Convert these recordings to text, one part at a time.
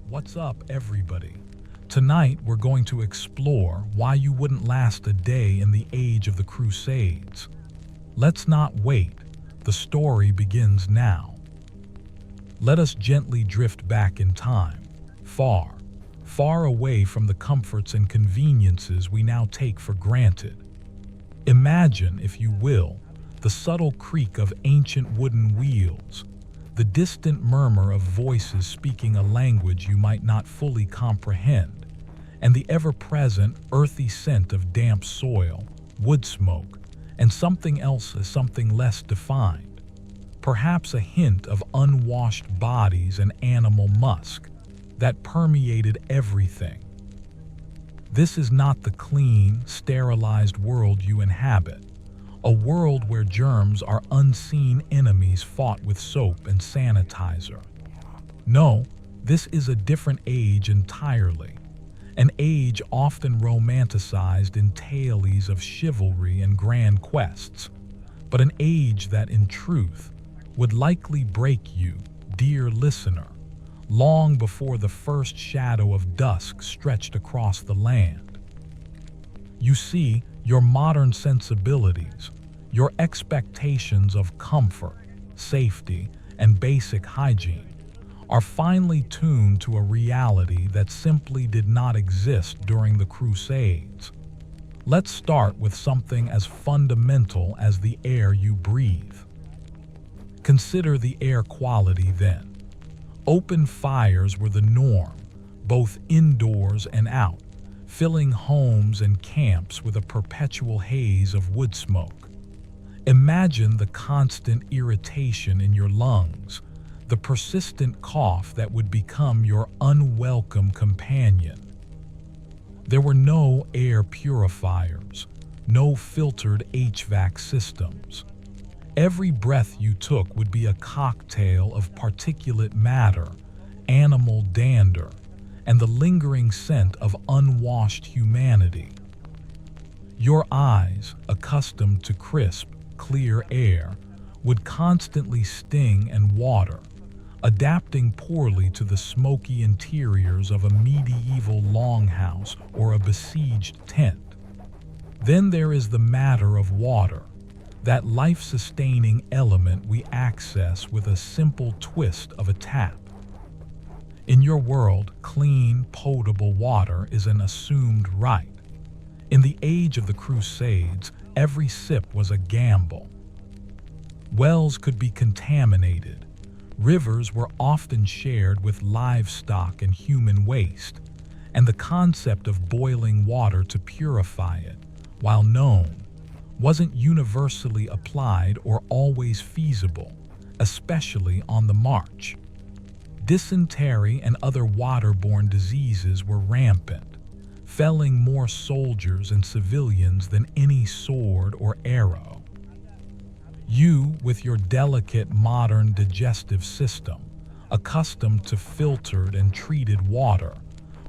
What's up, everybody? Tonight, we're going to explore why you wouldn't last a day in the age of the Crusades. Let's not wait. The story begins now. Let us gently drift back in time, far, far away from the comforts and conveniences we now take for granted. Imagine, if you will, the subtle creak of ancient wooden wheels, the distant murmur of voices speaking a language you might not fully comprehend, and the ever-present earthy scent of damp soil, wood smoke, and something else as something less defined, perhaps a hint of unwashed bodies and animal musk that permeated everything. This is not the clean, sterilized world you inhabit, a world where germs are unseen enemies fought with soap and sanitizer. No, this is a different age entirely, an age often romanticized in tales of chivalry and grand quests, but an age that in truth would likely break you, dear listener, long before the first shadow of dusk stretched across the land. You see, your modern sensibilities, your expectations of comfort, safety, and basic hygiene are finely tuned to a reality that simply did not exist during the Crusades. Let's start with something as fundamental as the air you breathe. Consider the air quality then. Open fires were the norm, both indoors and out, filling homes and camps with a perpetual haze of wood smoke. Imagine the constant irritation in your lungs, the persistent cough that would become your unwelcome companion. There were no air purifiers, no filtered HVAC systems. Every breath you took would be a cocktail of particulate matter, animal dander, and the lingering scent of unwashed humanity. Your eyes, accustomed to crisp, clear air, would constantly sting and water, adapting poorly to the smoky interiors of a medieval longhouse or a besieged tent. Then there is the matter of water, that life-sustaining element we access with a simple twist of a tap. In your world, clean, potable water is an assumed right. In the age of the Crusades, every sip was a gamble. Wells could be contaminated. Rivers were often shared with livestock and human waste, and the concept of boiling water to purify it, while known, wasn't universally applied or always feasible, especially on the march. Dysentery and other waterborne diseases were rampant, felling more soldiers and civilians than any sword or arrow. You, with your delicate modern digestive system, accustomed to filtered and treated water,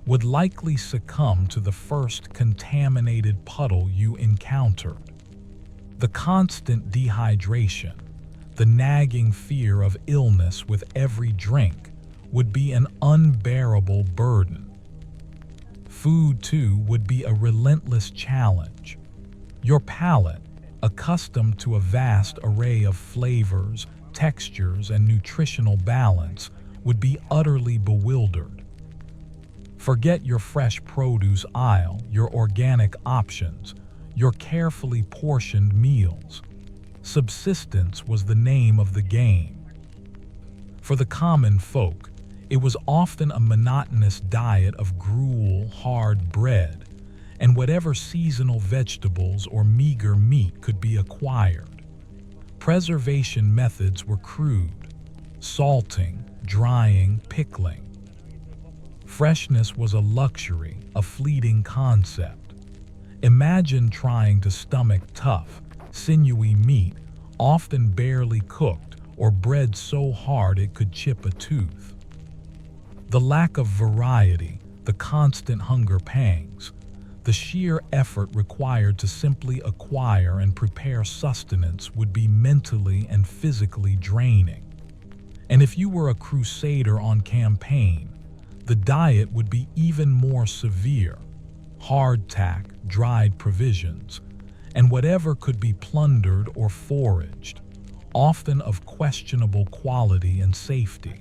would likely succumb to the first contaminated puddle you encountered. The constant dehydration, the nagging fear of illness with every drink, would be an unbearable burden. Food, too, would be a relentless challenge. Your palate, accustomed to a vast array of flavors, textures, and nutritional balance, would be utterly bewildered. Forget your fresh produce aisle, your organic options, your carefully portioned meals. Subsistence was the name of the game. For the common folk, it was often a monotonous diet of gruel, hard bread, and whatever seasonal vegetables or meager meat could be acquired. Preservation methods were crude: salting, drying, pickling. Freshness was a luxury, a fleeting concept. Imagine trying to stomach tough, sinewy meat, often barely cooked, or bread so hard it could chip a tooth. The lack of variety, the constant hunger pangs, the sheer effort required to simply acquire and prepare sustenance would be mentally and physically draining. And if you were a crusader on campaign, The diet would be even more severe: hardtack, dried provisions, and whatever could be plundered or foraged, often of questionable quality and safety.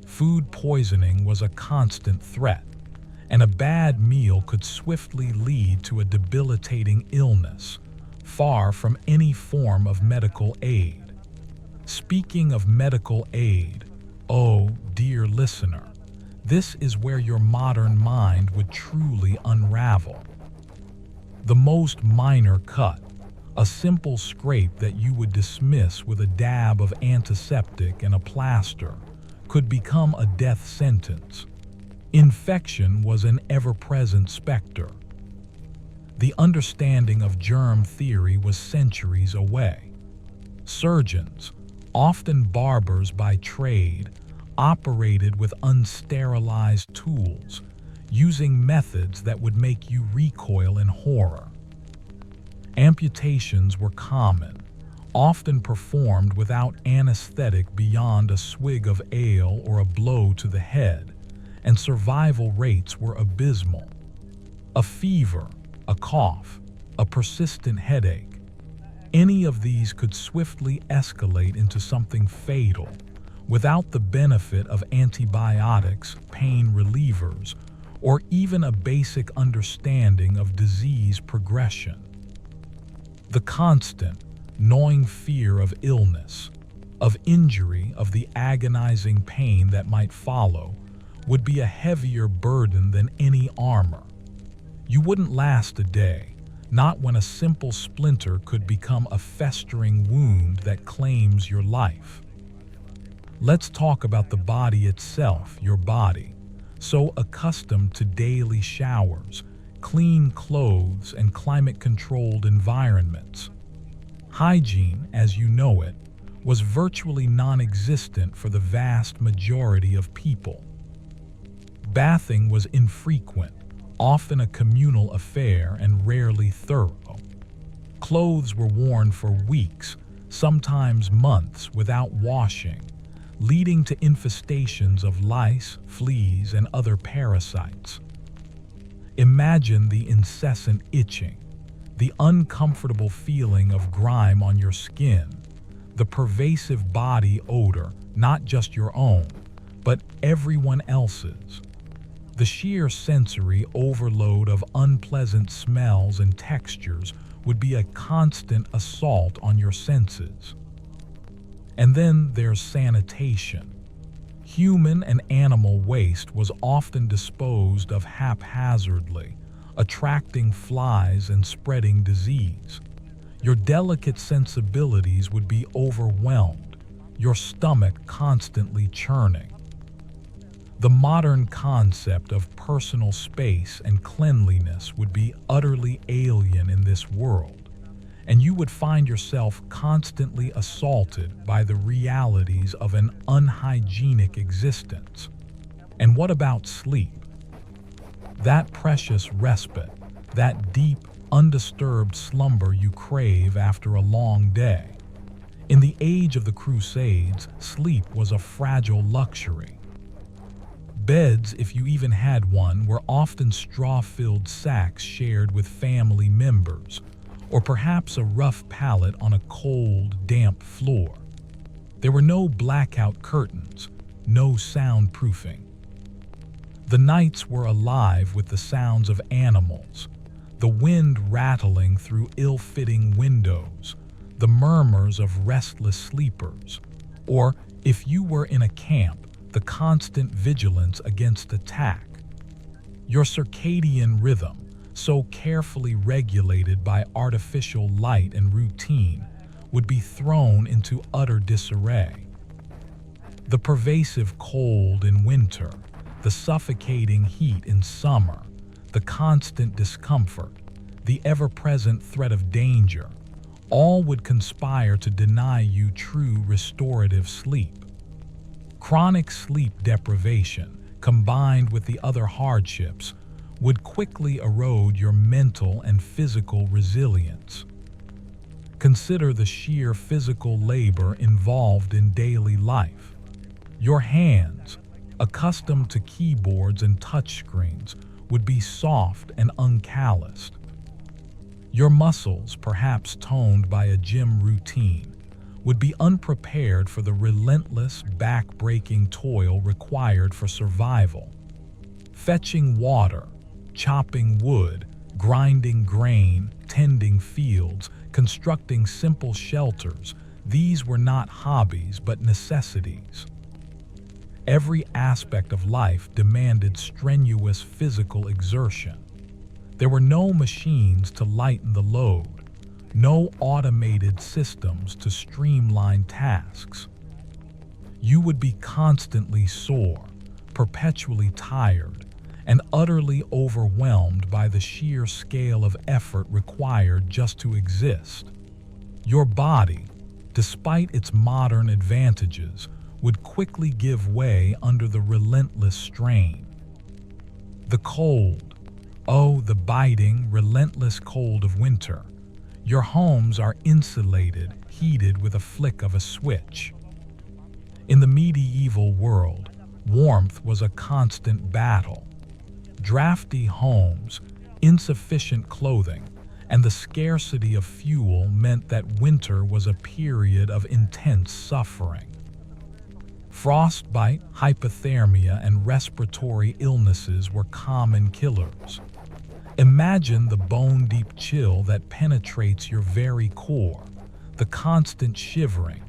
Food poisoning was a constant threat, and a bad meal could swiftly lead to a debilitating illness, far from any form of medical aid. Speaking of medical aid, oh, dear listener, this is where your modern mind would truly unravel. The most minor cut, a simple scrape that you would dismiss with a dab of antiseptic and a plaster, could become a death sentence. Infection was an ever-present specter. The understanding of germ theory was centuries away. Surgeons, often barbers by trade, operated with unsterilized tools, using methods that would make you recoil in horror. Amputations were common, often performed without anesthetic beyond a swig of ale or a blow to the head, and survival rates were abysmal. A fever, a cough, a persistent headache, any of these could swiftly escalate into something fatal, without the benefit of antibiotics, pain relievers, or even a basic understanding of disease progression. The constant, gnawing fear of illness, of injury, of the agonizing pain that might follow, would be a heavier burden than any armor. You wouldn't last a day, not when a simple splinter could become a festering wound that claims your life. Let's talk about the body itself, your body, so accustomed to daily showers, clean clothes, and climate-controlled environments. Hygiene, as you know it, was virtually non-existent for the vast majority of people. Bathing was infrequent, often a communal affair and rarely thorough. Clothes were worn for weeks, sometimes months, without washing, leading to infestations of lice, fleas, and other parasites. Imagine the incessant itching, the uncomfortable feeling of grime on your skin, the pervasive body odor, not just your own, but everyone else's. The sheer sensory overload of unpleasant smells and textures would be a constant assault on your senses. And then there's sanitation. Human and animal waste was often disposed of haphazardly, attracting flies and spreading disease. Your delicate sensibilities would be overwhelmed, your stomach constantly churning. The modern concept of personal space and cleanliness would be utterly alien in this world, and you would find yourself constantly assaulted by the realities of an unhygienic existence. And what about sleep? That precious respite, that deep, undisturbed slumber you crave after a long day. In the age of the Crusades, sleep was a fragile luxury. Beds, if you even had one, were often straw-filled sacks shared with family members, or perhaps a rough pallet on a cold, damp floor. There were no blackout curtains, no soundproofing. The nights were alive with the sounds of animals, the wind rattling through ill-fitting windows, the murmurs of restless sleepers, or, if you were in a camp, the constant vigilance against attack. Your circadian rhythm, so carefully regulated by artificial light and routine, would be thrown into utter disarray. The pervasive cold in winter, the suffocating heat in summer, the constant discomfort, the ever-present threat of danger, all would conspire to deny you true restorative sleep. Chronic sleep deprivation, combined with the other hardships, would quickly erode your mental and physical resilience. Consider the sheer physical labor involved in daily life. Your hands, accustomed to keyboards and touchscreens, would be soft and uncalloused. Your muscles, perhaps toned by a gym routine, would be unprepared for the relentless, back-breaking toil required for survival. Fetching water, chopping wood, grinding grain, tending fields, constructing simple shelters, these were not hobbies but necessities. Every aspect of life demanded strenuous physical exertion. There were no machines to lighten the load, no automated systems to streamline tasks. You would be constantly sore, perpetually tired, and utterly overwhelmed by the sheer scale of effort required just to exist. Your body, despite its modern advantages, would quickly give way under the relentless strain. The cold, oh, the biting, relentless cold of winter. Your homes are insulated, heated with a flick of a switch. In the medieval world, warmth was a constant battle. Drafty homes, insufficient clothing, and the scarcity of fuel meant that winter was a period of intense suffering. Frostbite, hypothermia, and respiratory illnesses were common killers. Imagine the bone-deep chill that penetrates your very core, the constant shivering,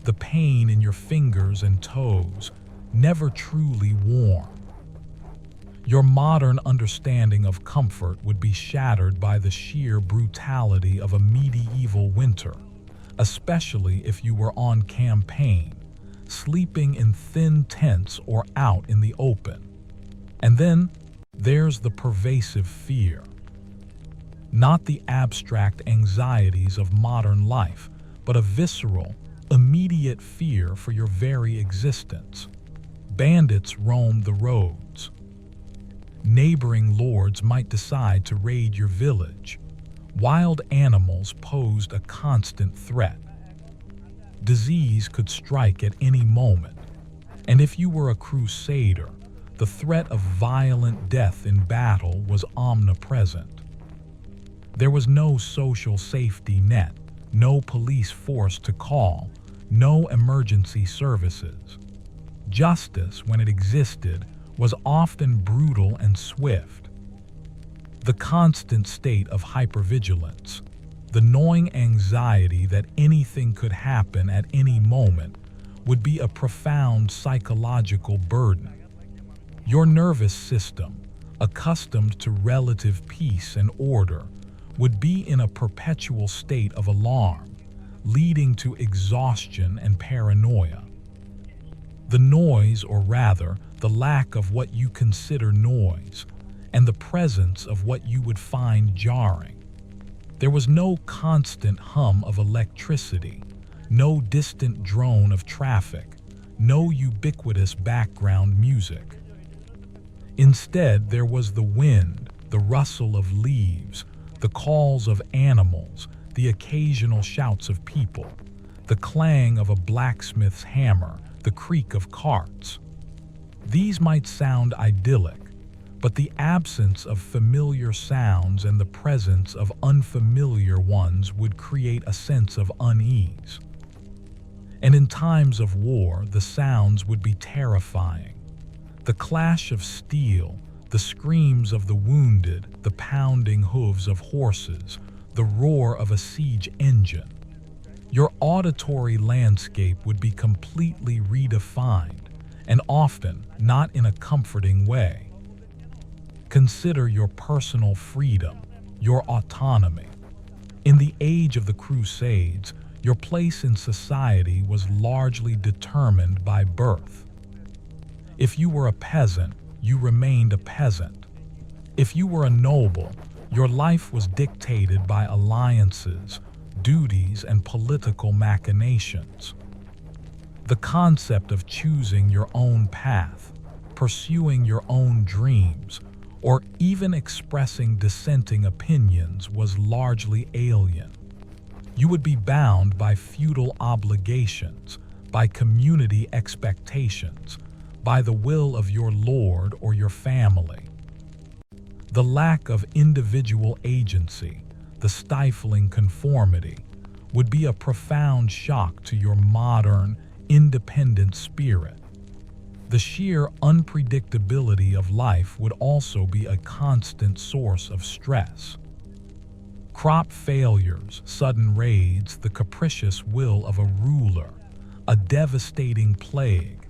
the pain in your fingers and toes, never truly warm. Your modern understanding of comfort would be shattered by the sheer brutality of a medieval winter, especially if you were on campaign, sleeping in thin tents or out in the open. And then there's the pervasive fear. Not the abstract anxieties of modern life, but a visceral, immediate fear for your very existence. Bandits roamed the roads. Neighboring lords might decide to raid your village. Wild animals posed a constant threat. Disease could strike at any moment, and if you were a crusader, the threat of violent death in battle was omnipresent. There was no social safety net, no police force to call, no emergency services. Justice, when it existed, was often brutal and swift. The constant state of hypervigilance, the gnawing anxiety that anything could happen at any moment, would be a profound psychological burden. Your nervous system, accustomed to relative peace and order, would be in a perpetual state of alarm, leading to exhaustion and paranoia. The noise, or rather, the lack of what you consider noise, and the presence of what you would find jarring. There was no constant hum of electricity, no distant drone of traffic, no ubiquitous background music. Instead, there was the wind, the rustle of leaves, the calls of animals, the occasional shouts of people, the clang of a blacksmith's hammer, the creak of carts. These might sound idyllic, but the absence of familiar sounds and the presence of unfamiliar ones would create a sense of unease. And in times of war, the sounds would be terrifying. The clash of steel, the screams of the wounded, the pounding hooves of horses, the roar of a siege engine. Your auditory landscape would be completely redefined, and often not in a comforting way. Consider your personal freedom, your autonomy. In the age of the Crusades, your place in society was largely determined by birth. If you were a peasant, you remained a peasant. If you were a noble, your life was dictated by alliances, duties, and political machinations. The concept of choosing your own path, pursuing your own dreams, or even expressing dissenting opinions was largely alien. You would be bound by feudal obligations, by community expectations, by the will of your Lord or your family. The lack of individual agency, the stifling conformity, would be a profound shock to your modern, independent spirit. The sheer unpredictability of life would also be a constant source of stress. Crop failures, sudden raids, the capricious will of a ruler, a devastating plague.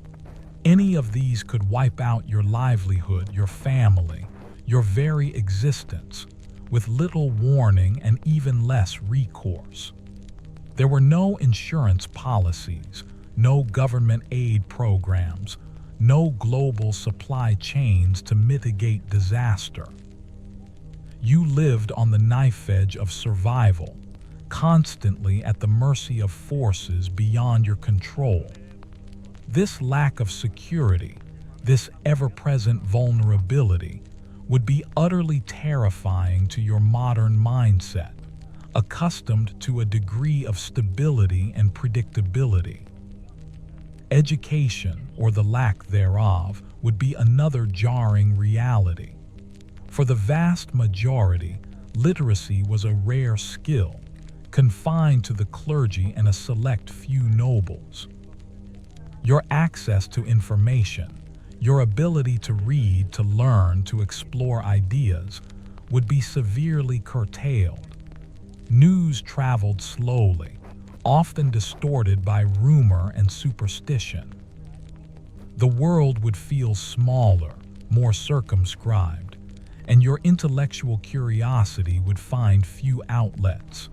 Any of these could wipe out your livelihood, your family, your very existence, with little warning and even less recourse. There were no insurance policies, no government aid programs, no global supply chains to mitigate disaster. You lived on the knife edge of survival, constantly at the mercy of forces beyond your control. This lack of security, this ever-present vulnerability, would be utterly terrifying to your modern mindset, accustomed to a degree of stability and predictability. Education, or the lack thereof, would be another jarring reality. For the vast majority, literacy was a rare skill, confined to the clergy and a select few nobles. Your access to information, your ability to read, to learn, to explore ideas, would be severely curtailed. News traveled slowly, often distorted by rumor and superstition. The world would feel smaller, more circumscribed, and your intellectual curiosity would find few outlets.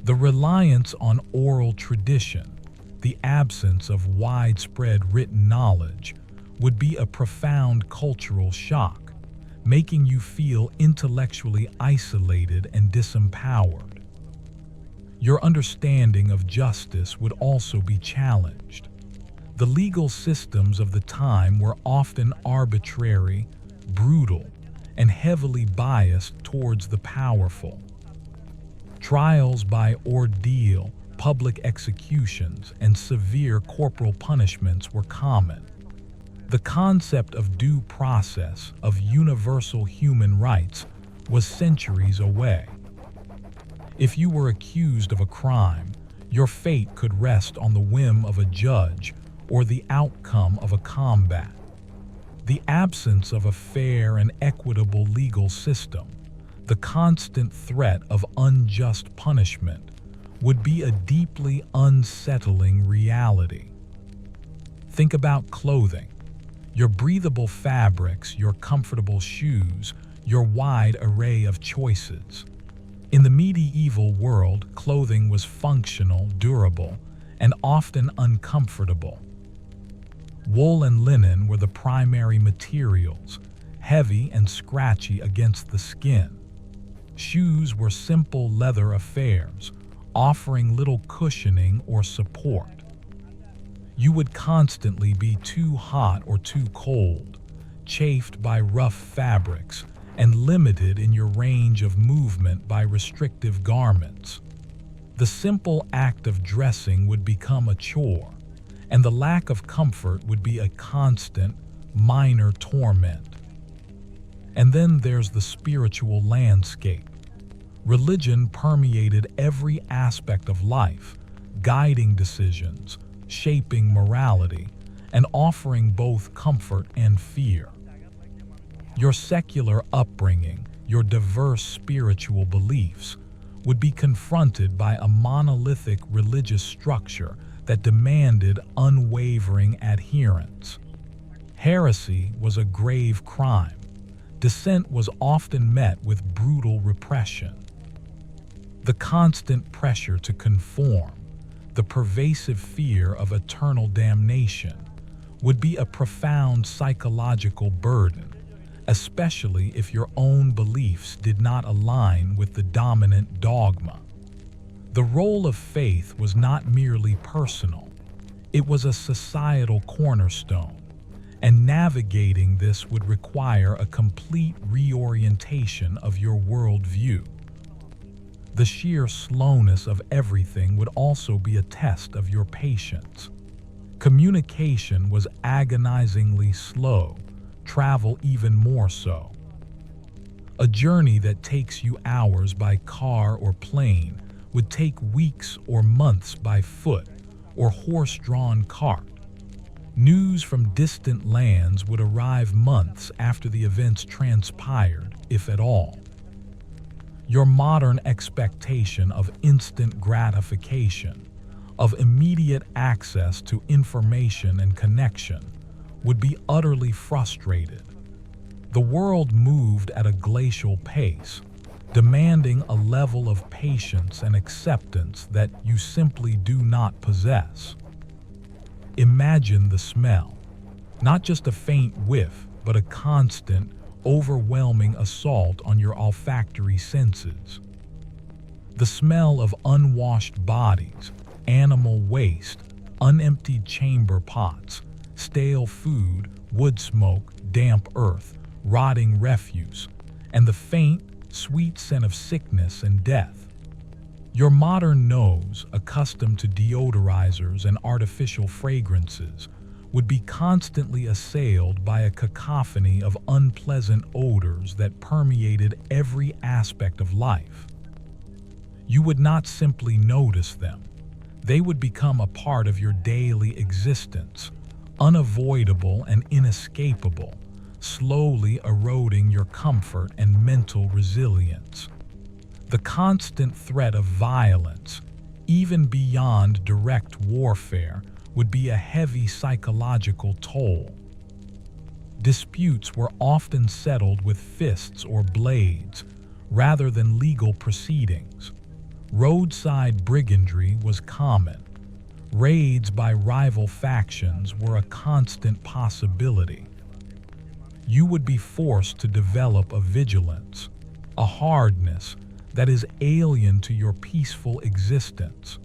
The reliance on oral tradition, the absence of widespread written knowledge, would be a profound cultural shock, making you feel intellectually isolated and disempowered. Your understanding of justice would also be challenged. The legal systems of the time were often arbitrary, brutal, and heavily biased towards the powerful. Trials by ordeal, public executions, and severe corporal punishments were common. The concept of due process, of universal human rights, was centuries away. If you were accused of a crime, your fate could rest on the whim of a judge or the outcome of a combat. The absence of a fair and equitable legal system, the constant threat of unjust punishment, would be a deeply unsettling reality. Think about clothing. Your breathable fabrics, your comfortable shoes, your wide array of choices. In the medieval world, clothing was functional, durable, and often uncomfortable. Wool and linen were the primary materials, heavy and scratchy against the skin. Shoes were simple leather affairs, offering little cushioning or support. You would constantly be too hot or too cold, chafed by rough fabrics, and limited in your range of movement by restrictive garments. The simple act of dressing would become a chore, and the lack of comfort would be a constant, minor torment. And then there's the spiritual landscape. Religion permeated every aspect of life, guiding decisions, shaping morality, and offering both comfort and fear. Your secular upbringing, your diverse spiritual beliefs, would be confronted by a monolithic religious structure that demanded unwavering adherence. Heresy was a grave crime. Dissent was often met with brutal repression. The constant pressure to conform, the pervasive fear of eternal damnation, would be a profound psychological burden, especially if your own beliefs did not align with the dominant dogma. The role of faith was not merely personal, it was a societal cornerstone, and navigating this would require a complete reorientation of your worldview. The sheer slowness of everything would also be a test of your patience. Communication was agonizingly slow, travel even more so. A journey that takes you hours by car or plane would take weeks or months by foot or horse-drawn cart. News from distant lands would arrive months after the events transpired, if at all. Your modern expectation of instant gratification, of immediate access to information and connection, would be utterly frustrated. The world moved at a glacial pace, demanding a level of patience and acceptance that you simply do not possess. Imagine the smell, not just a faint whiff, but a constant, overwhelming assault on your olfactory senses. The smell of unwashed bodies, animal waste, unemptied chamber pots, stale food, wood smoke, damp earth, rotting refuse, and the faint, sweet scent of sickness and death. Your modern nose, accustomed to deodorizers and artificial fragrances, would be constantly assailed by a cacophony of unpleasant odors that permeated every aspect of life. You would not simply notice them. They would become a part of your daily existence, unavoidable and inescapable, slowly eroding your comfort and mental resilience. The constant threat of violence, even beyond direct warfare, would be a heavy psychological toll. Disputes were often settled with fists or blades, rather than legal proceedings. Roadside brigandry was common. Raids by rival factions were a constant possibility. You would be forced to develop a vigilance, a hardness that is alien to your peaceful existence.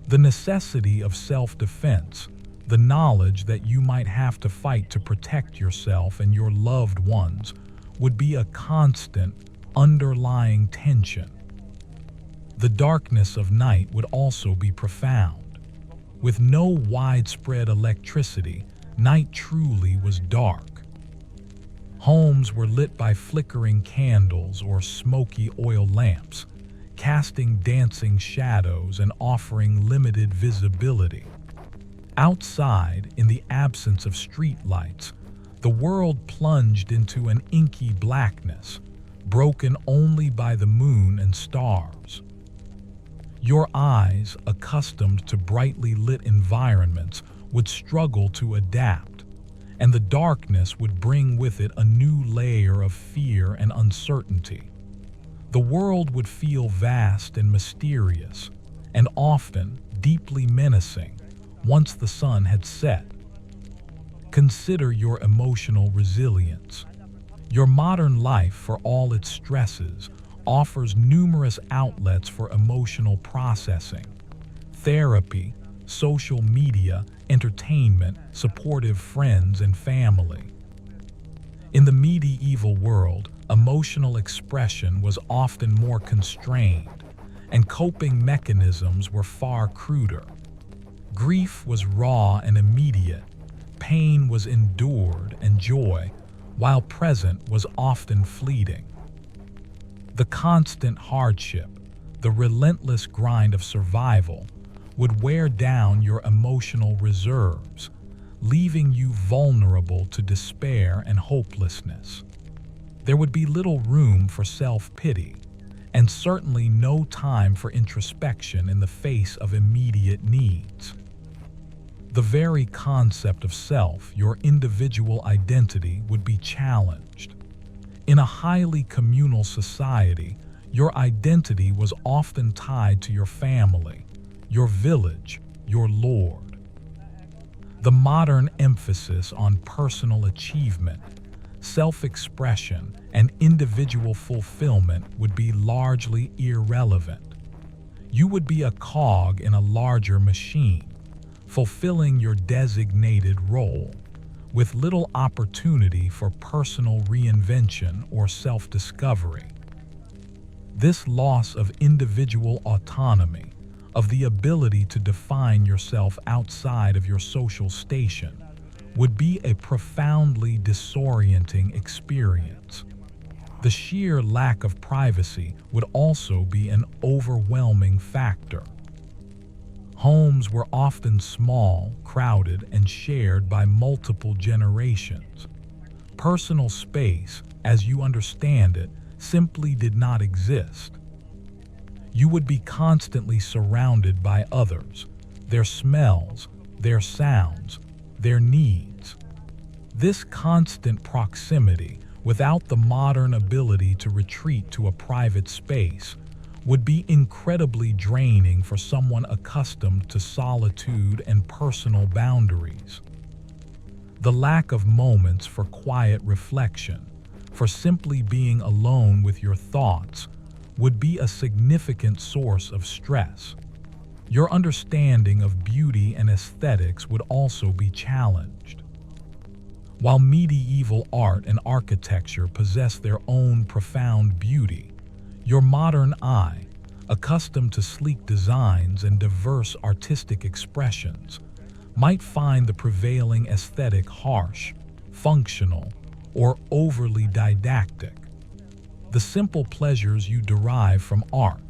The necessity of self-defense, the knowledge that you might have to fight to protect yourself and your loved ones, would be a constant, underlying tension. The darkness of night would also be profound. With no widespread electricity, night truly was dark. Homes were lit by flickering candles or smoky oil lamps, casting dancing shadows and offering limited visibility. Outside, in the absence of streetlights, the world plunged into an inky blackness, broken only by the moon and stars. Your eyes, accustomed to brightly lit environments, would struggle to adapt, and the darkness would bring with it a new layer of fear and uncertainty. The world would feel vast and mysterious, and often deeply menacing, once the sun had set. Consider your emotional resilience. Your modern life, for all its stresses, offers numerous outlets for emotional processing. Therapy, social media, entertainment, supportive friends, and family. In the medieval world, emotional expression was often more constrained, and coping mechanisms were far cruder. Grief was raw and immediate, pain was endured, and joy, while present, was often fleeting. The constant hardship, the relentless grind of survival, would wear down your emotional reserves, leaving you vulnerable to despair and hopelessness. There would be little room for self-pity, and certainly no time for introspection in the face of immediate needs. The very concept of self, your individual identity, would be challenged. In a highly communal society, your identity was often tied to your family, your village, your lord. The modern emphasis on personal achievement, self-expression, and individual fulfillment would be largely irrelevant. You would be a cog in a larger machine, fulfilling your designated role, with little opportunity for personal reinvention or self-discovery. This loss of individual autonomy, of the ability to define yourself outside of your social station, would be a profoundly disorienting experience. The sheer lack of privacy would also be an overwhelming factor. Homes were often small, crowded, and shared by multiple generations. Personal space, as you understand it, simply did not exist. You would be constantly surrounded by others, their smells, their sounds, their needs. This constant proximity, without the modern ability to retreat to a private space, would be incredibly draining for someone accustomed to solitude and personal boundaries. The lack of moments for quiet reflection, for simply being alone with your thoughts, would be a significant source of stress. Your understanding of beauty and aesthetics would also be challenged. While medieval art and architecture possess their own profound beauty, your modern eye, accustomed to sleek designs and diverse artistic expressions, might find the prevailing aesthetic harsh, functional, or overly didactic. The simple pleasures you derive from art,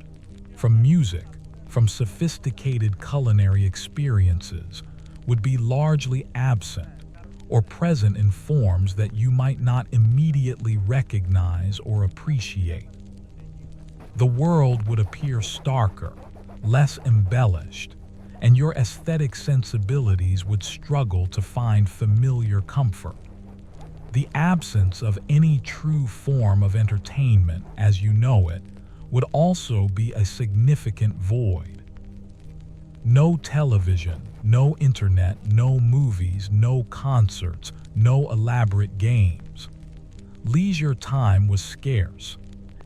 from music, from sophisticated culinary experiences would be largely absent or present in forms that you might not immediately recognize or appreciate. The world would appear starker, less embellished, and your aesthetic sensibilities would struggle to find familiar comfort. The absence of any true form of entertainment as you know it would also be a significant void. No television, no internet, no movies, no concerts, no elaborate games. Leisure time was scarce,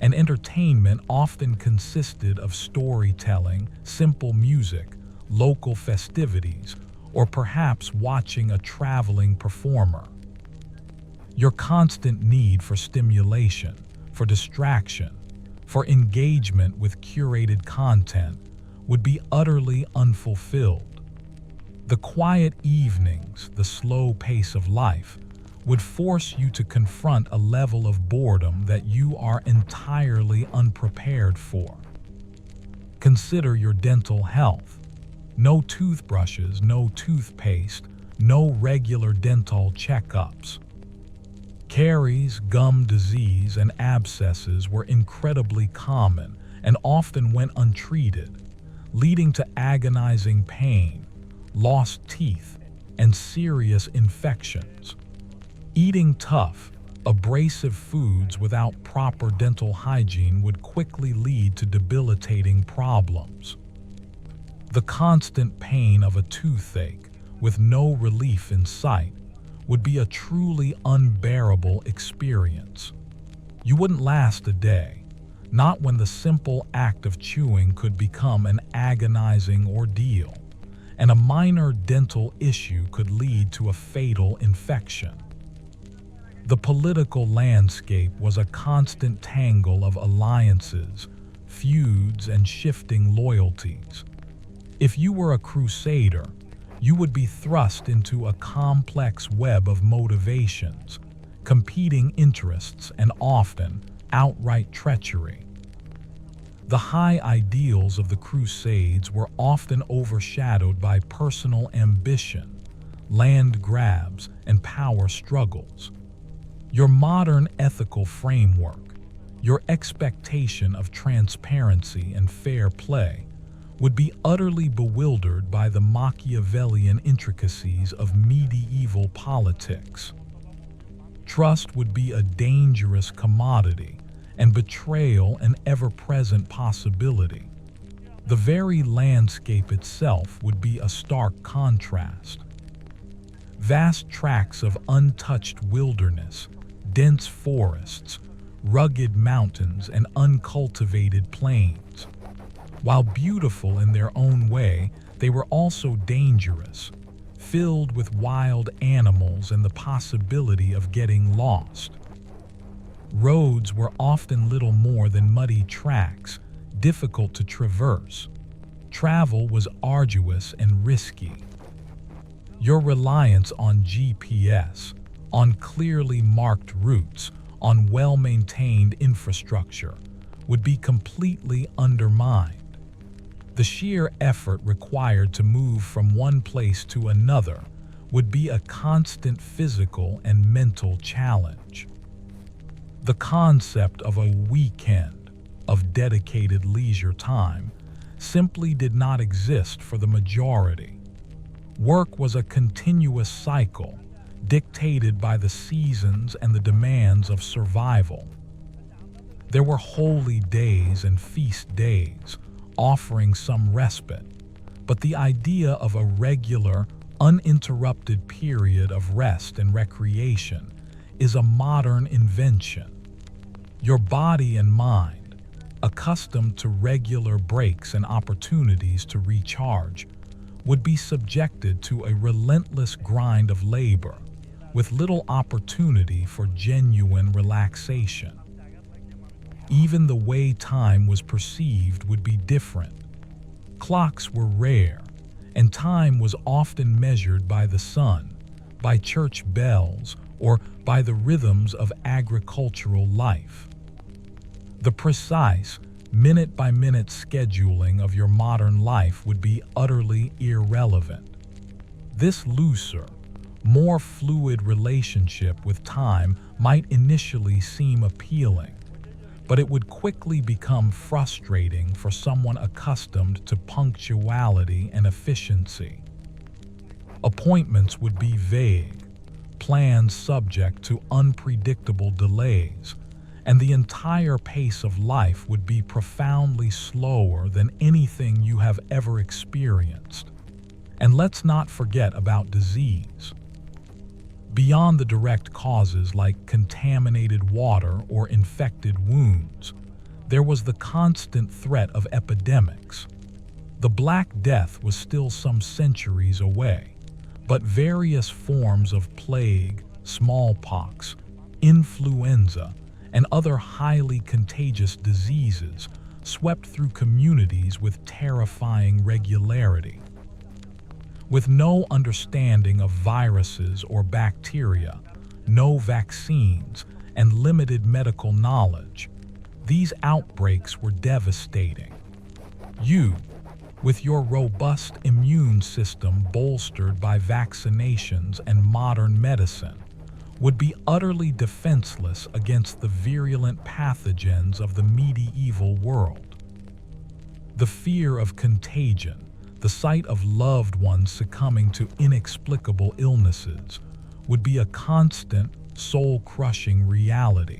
and entertainment often consisted of storytelling, simple music, local festivities, or perhaps watching a traveling performer. Your constant need for stimulation, for distraction, for engagement with curated content would be utterly unfulfilled. The quiet evenings, the slow pace of life, would force you to confront a level of boredom that you are entirely unprepared for. Consider your dental health. No toothbrushes, no toothpaste, no regular dental checkups. Caries, gum disease, and abscesses were incredibly common and often went untreated, leading to agonizing pain, lost teeth, and serious infections. Eating tough, abrasive foods without proper dental hygiene would quickly lead to debilitating problems. The constant pain of a toothache, with no relief in sight, would be a truly unbearable experience. You wouldn't last a day, not when the simple act of chewing could become an agonizing ordeal, and a minor dental issue could lead to a fatal infection. The political landscape was a constant tangle of alliances, feuds, and shifting loyalties. If you were a crusader, you would be thrust into a complex web of motivations, competing interests, and often outright treachery. The high ideals of the Crusades were often overshadowed by personal ambition, land grabs, and power struggles. Your modern ethical framework, your expectation of transparency and fair play, would be utterly bewildered by the Machiavellian intricacies of medieval politics. Trust would be a dangerous commodity, and betrayal an ever-present possibility. The very landscape itself would be a stark contrast. Vast tracts of untouched wilderness, dense forests, rugged mountains, and uncultivated plains. While beautiful in their own way, they were also dangerous, filled with wild animals and the possibility of getting lost. Roads were often little more than muddy tracks, difficult to traverse. Travel was arduous and risky. Your reliance on GPS, on clearly marked routes, on well-maintained infrastructure would be completely undermined. The sheer effort required to move from one place to another would be a constant physical and mental challenge. The concept of a weekend of dedicated leisure time simply did not exist for the majority. Work was a continuous cycle, dictated by the seasons and the demands of survival. There were holy days and feast days, offering some respite, but the idea of a regular, uninterrupted period of rest and recreation is a modern invention. Your body and mind, accustomed to regular breaks and opportunities to recharge, would be subjected to a relentless grind of labor, with little opportunity for genuine relaxation. Even the way time was perceived would be different. Clocks were rare, and time was often measured by the sun, by church bells, or by the rhythms of agricultural life. The precise, minute-by-minute scheduling of your modern life would be utterly irrelevant. This looser, more fluid relationship with time might initially seem appealing, but it would quickly become frustrating for someone accustomed to punctuality and efficiency. Appointments would be vague, plans subject to unpredictable delays, and the entire pace of life would be profoundly slower than anything you have ever experienced. And let's not forget about disease. Beyond the direct causes like contaminated water or infected wounds, there was the constant threat of epidemics. The Black Death was still some centuries away, but various forms of plague, smallpox, influenza, and other highly contagious diseases swept through communities with terrifying regularity. With no understanding of viruses or bacteria, no vaccines, and limited medical knowledge, these outbreaks were devastating. You, with your robust immune system bolstered by vaccinations and modern medicine, would be utterly defenseless against the virulent pathogens of the medieval world. The fear of contagion, the sight of loved ones succumbing to inexplicable illnesses, would be a constant, soul-crushing reality.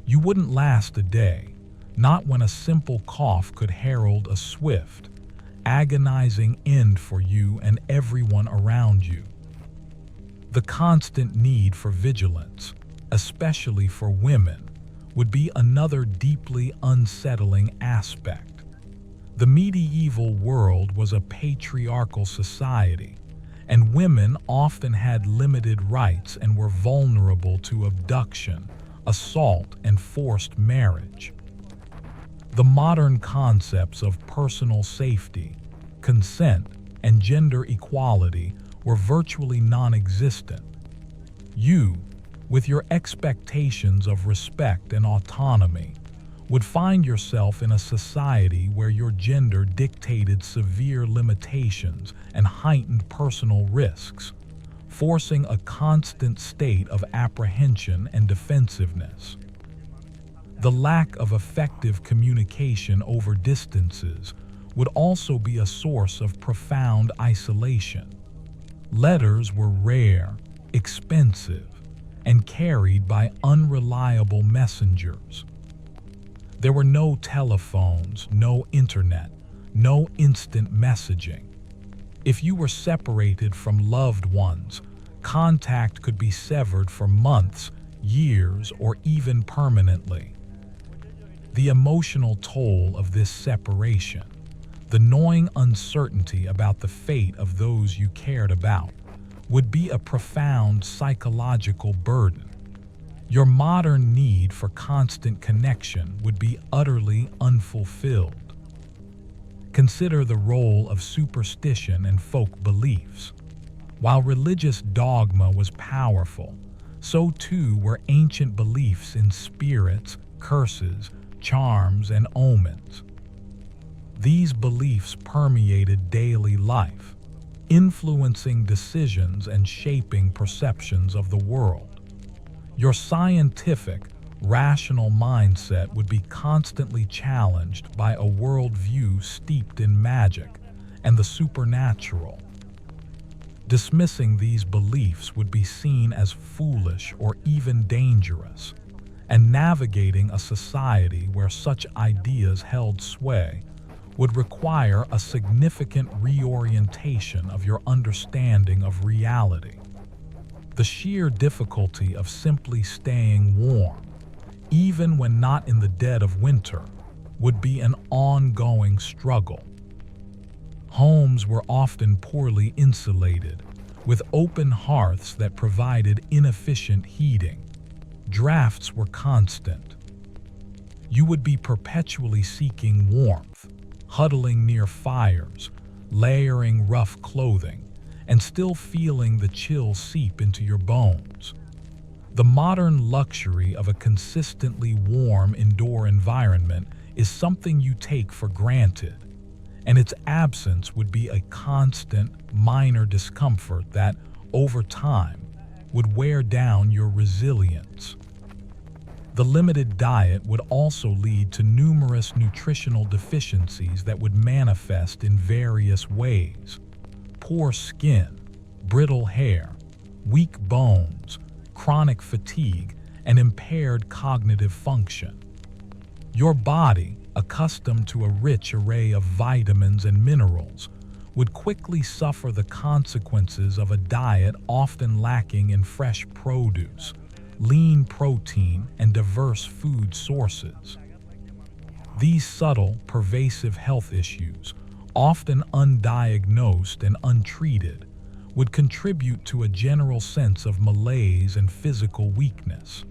You wouldn't last a day, not when a simple cough could herald a swift, agonizing end for you and everyone around you. The constant need for vigilance, especially for women, would be another deeply unsettling aspect. The medieval world was a patriarchal society, and women often had limited rights and were vulnerable to abduction, assault, and forced marriage. The modern concepts of personal safety, consent, and gender equality were virtually non-existent. You, with your expectations of respect and autonomy, would find yourself in a society where your gender dictated severe limitations and heightened personal risks, forcing a constant state of apprehension and defensiveness. The lack of effective communication over distances would also be a source of profound isolation. Letters were rare, expensive, and carried by unreliable messengers. There were no telephones, no internet, no instant messaging. If you were separated from loved ones, contact could be severed for months, years, or even permanently. The emotional toll of this separation, the gnawing uncertainty about the fate of those you cared about, would be a profound psychological burden. Your modern need for constant connection would be utterly unfulfilled. Consider the role of superstition and folk beliefs. While religious dogma was powerful, so too were ancient beliefs in spirits, curses, charms, and omens. These beliefs permeated daily life, influencing decisions and shaping perceptions of the world. Your scientific, rational mindset would be constantly challenged by a worldview steeped in magic and the supernatural. Dismissing these beliefs would be seen as foolish or even dangerous, and navigating a society where such ideas held sway would require a significant reorientation of your understanding of reality. The sheer difficulty of simply staying warm, even when not in the dead of winter, would be an ongoing struggle. Homes were often poorly insulated, with open hearths that provided inefficient heating. Drafts were constant. You would be perpetually seeking warmth, huddling near fires, layering rough clothing, and still feeling the chill seep into your bones. The modern luxury of a consistently warm indoor environment is something you take for granted, and its absence would be a constant, minor discomfort that, over time, would wear down your resilience. The limited diet would also lead to numerous nutritional deficiencies that would manifest in various ways: poor skin, brittle hair, weak bones, chronic fatigue, and impaired cognitive function. Your body, accustomed to a rich array of vitamins and minerals, would quickly suffer the consequences of a diet often lacking in fresh produce, lean protein, and diverse food sources. These subtle, pervasive health issues, often undiagnosed and untreated, would contribute to a general sense of malaise and physical weakness.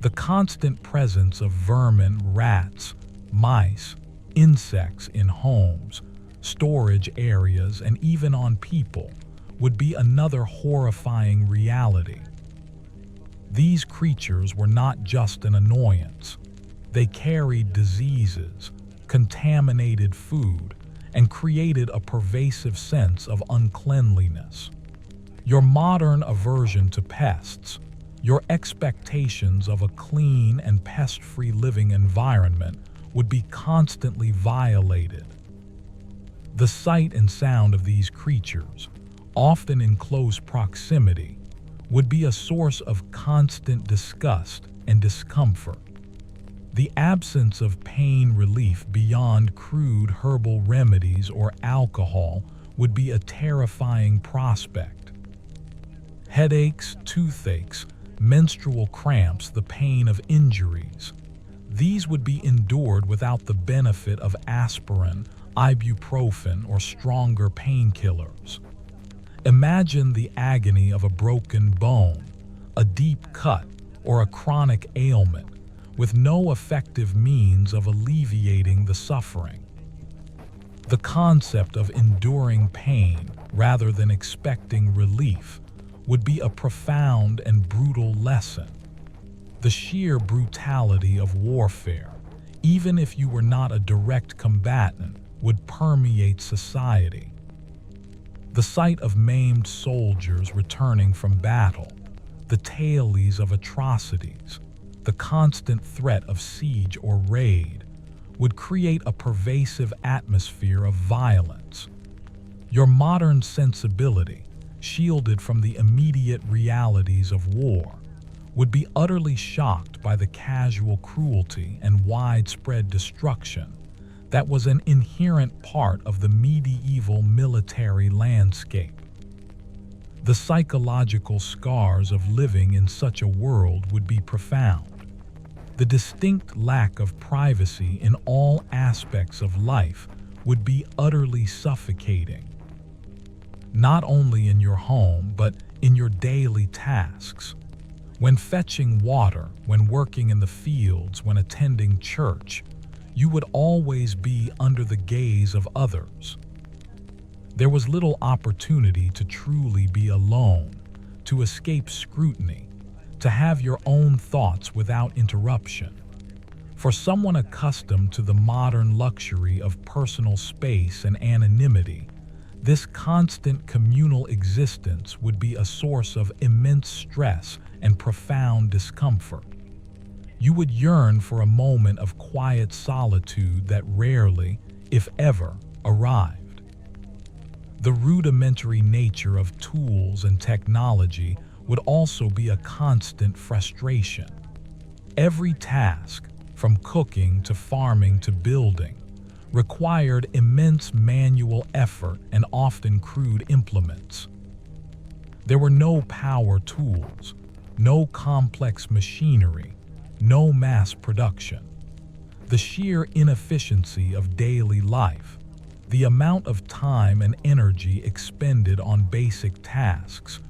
The constant presence of vermin, rats, mice, insects in homes, storage areas, and even on people would be another horrifying reality. These creatures were not just an annoyance. They carried diseases, contaminated food, and created a pervasive sense of uncleanliness. Your modern aversion to pests, your expectations of a clean and pest-free living environment would be constantly violated. The sight and sound of these creatures, often in close proximity, would be a source of constant disgust and discomfort. The absence of pain relief beyond crude herbal remedies or alcohol would be a terrifying prospect. Headaches, toothaches, menstrual cramps, the pain of injuries, these would be endured without the benefit of aspirin, ibuprofen, or stronger painkillers. Imagine the agony of a broken bone, a deep cut, or a chronic ailment, with no effective means of alleviating the suffering. The concept of enduring pain rather than expecting relief would be a profound and brutal lesson. The sheer brutality of warfare, even if you were not a direct combatant, would permeate society. The sight of maimed soldiers returning from battle, the tales of atrocities, the constant threat of siege or raid, would create a pervasive atmosphere of violence. Your modern sensibility, shielded from the immediate realities of war, would be utterly shocked by the casual cruelty and widespread destruction that was an inherent part of the medieval military landscape. The psychological scars of living in such a world would be profound. The distinct lack of privacy in all aspects of life would be utterly suffocating. Not only in your home, but in your daily tasks. When fetching water, when working in the fields, when attending church, You would always be under the gaze of others. There was little opportunity to truly be alone, to escape scrutiny, to have your own thoughts without interruption. For someone accustomed to the modern luxury of personal space and anonymity, this constant communal existence would be a source of immense stress and profound discomfort. You would yearn for a moment of quiet solitude that rarely, if ever, arrived. The rudimentary nature of tools and technology would also be a constant frustration. Every task, from cooking to farming to building, required immense manual effort and often crude implements. There were no power tools, no complex machinery, no mass production. The sheer inefficiency of daily life, the amount of time and energy expended on basic tasks,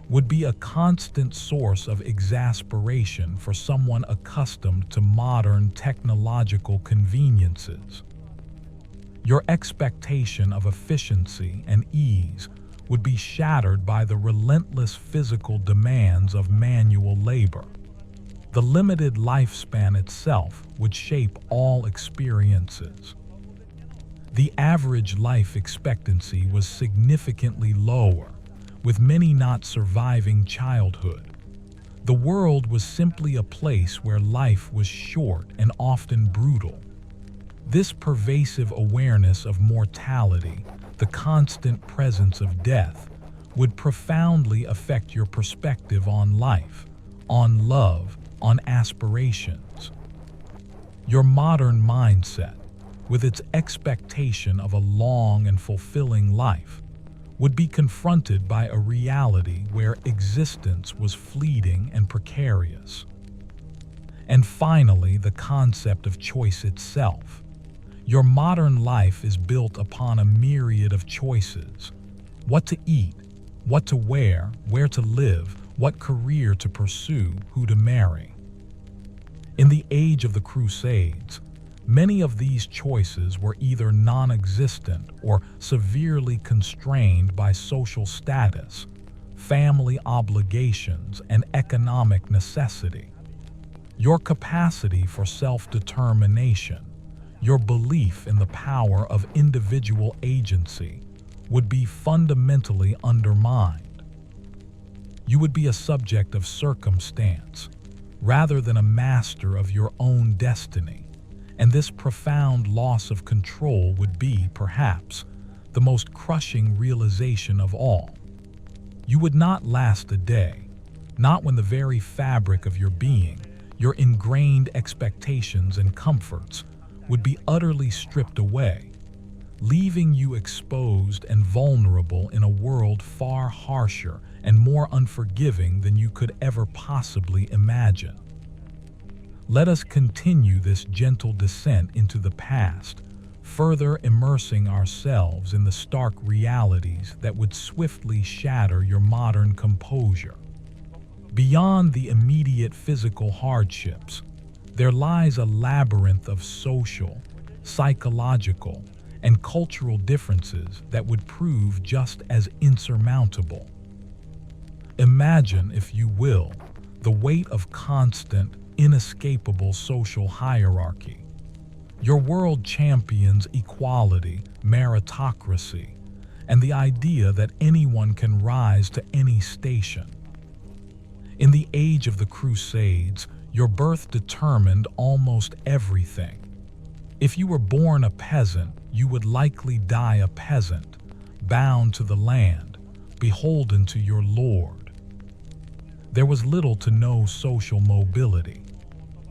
would be a constant source of exasperation for someone accustomed to modern technological conveniences. Your expectation of efficiency and ease would be shattered by the relentless physical demands of manual labor. The limited lifespan itself would shape all experiences. The average life expectancy was significantly lower, with many not surviving childhood. The world was simply a place where life was short and often brutal. This pervasive awareness of mortality, the constant presence of death, would profoundly affect your perspective on life, on love, on aspirations. Your modern mindset, with its expectation of a long and fulfilling life, would be confronted by a reality where existence was fleeting and precarious. And finally, the concept of choice itself. Your modern life is built upon a myriad of choices: what to eat, what to wear, where to live, what career to pursue, who to marry. In the age of the Crusades, many of these choices were either non-existent or severely constrained by social status, family obligations, and economic necessity. Your capacity for self-determination, your belief in the power of individual agency, would be fundamentally undermined. You would be a subject of circumstance, rather than a master of your own destiny. And this profound loss of control would be, perhaps, the most crushing realization of all. You would not last a day, not when the very fabric of your being, your ingrained expectations and comforts, would be utterly stripped away, leaving you exposed and vulnerable in a world far harsher and more unforgiving than you could ever possibly imagine. Let us continue this gentle descent into the past, further immersing ourselves in the stark realities that would swiftly shatter your modern composure. Beyond the immediate physical hardships, there lies a labyrinth of social, psychological, and cultural differences that would prove just as insurmountable. Imagine, if you will, the weight of constant, inescapable social hierarchy. Your world champions equality, meritocracy, and the idea that anyone can rise to any station. In the age of the Crusades, your birth determined almost everything. If you were born a peasant, you would likely die a peasant, bound to the land, beholden to your lord. There was little to no social mobility.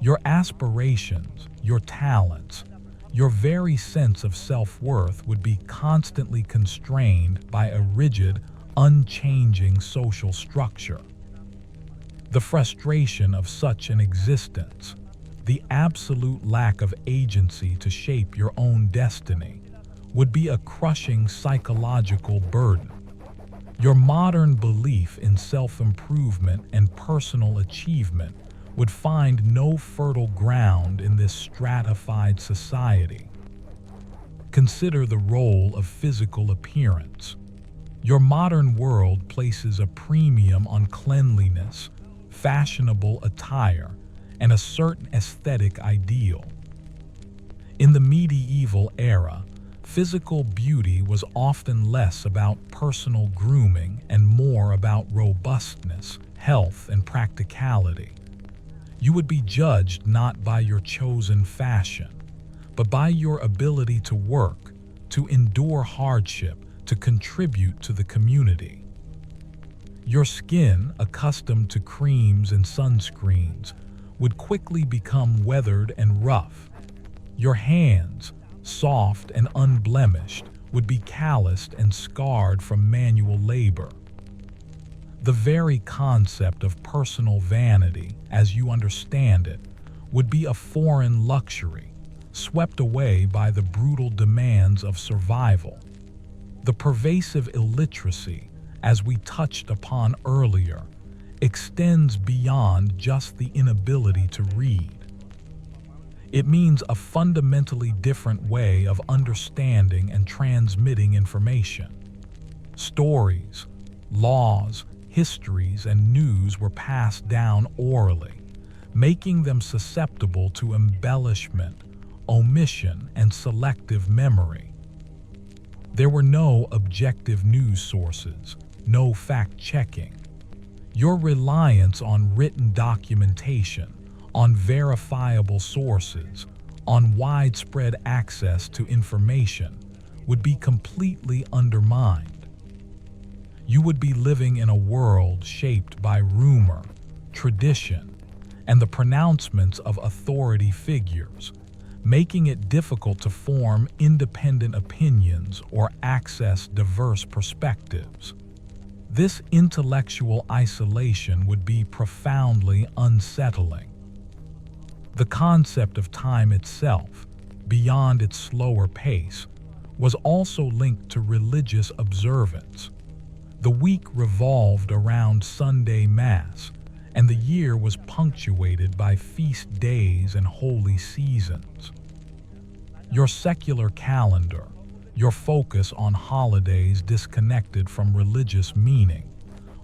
Your aspirations, your talents, your very sense of self-worth would be constantly constrained by a rigid, unchanging social structure. The frustration of such an existence, the absolute lack of agency to shape your own destiny, would be a crushing psychological burden. Your modern belief in self-improvement and personal achievement would find no fertile ground in this stratified society. Consider the role of physical appearance. Your modern world places a premium on cleanliness, fashionable attire, and a certain aesthetic ideal. In the medieval era, physical beauty was often less about personal grooming and more about robustness, health, and practicality. You would be judged not by your chosen fashion, but by your ability to work, to endure hardship, to contribute to the community. Your skin, accustomed to creams and sunscreens, would quickly become weathered and rough. Your hands, soft and unblemished, would be calloused and scarred from manual labor. The very concept of personal vanity, as you understand it, would be a foreign luxury, swept away by the brutal demands of survival. The pervasive illiteracy, as we touched upon earlier, extends beyond just the inability to read. It means a fundamentally different way of understanding and transmitting information. Stories, laws, histories, and news were passed down orally, making them susceptible to embellishment, omission, and selective memory. There were no objective news sources, no fact-checking. Your reliance on written documentation, on verifiable sources, on widespread access to information would be completely undermined. You would be living in a world shaped by rumor, tradition, and the pronouncements of authority figures, making it difficult to form independent opinions or access diverse perspectives. This intellectual isolation would be profoundly unsettling. The concept of time itself, beyond its slower pace, was also linked to religious observance. The week revolved around Sunday Mass, and the year was punctuated by feast days and holy seasons. Your secular calendar, your focus on holidays disconnected from religious meaning,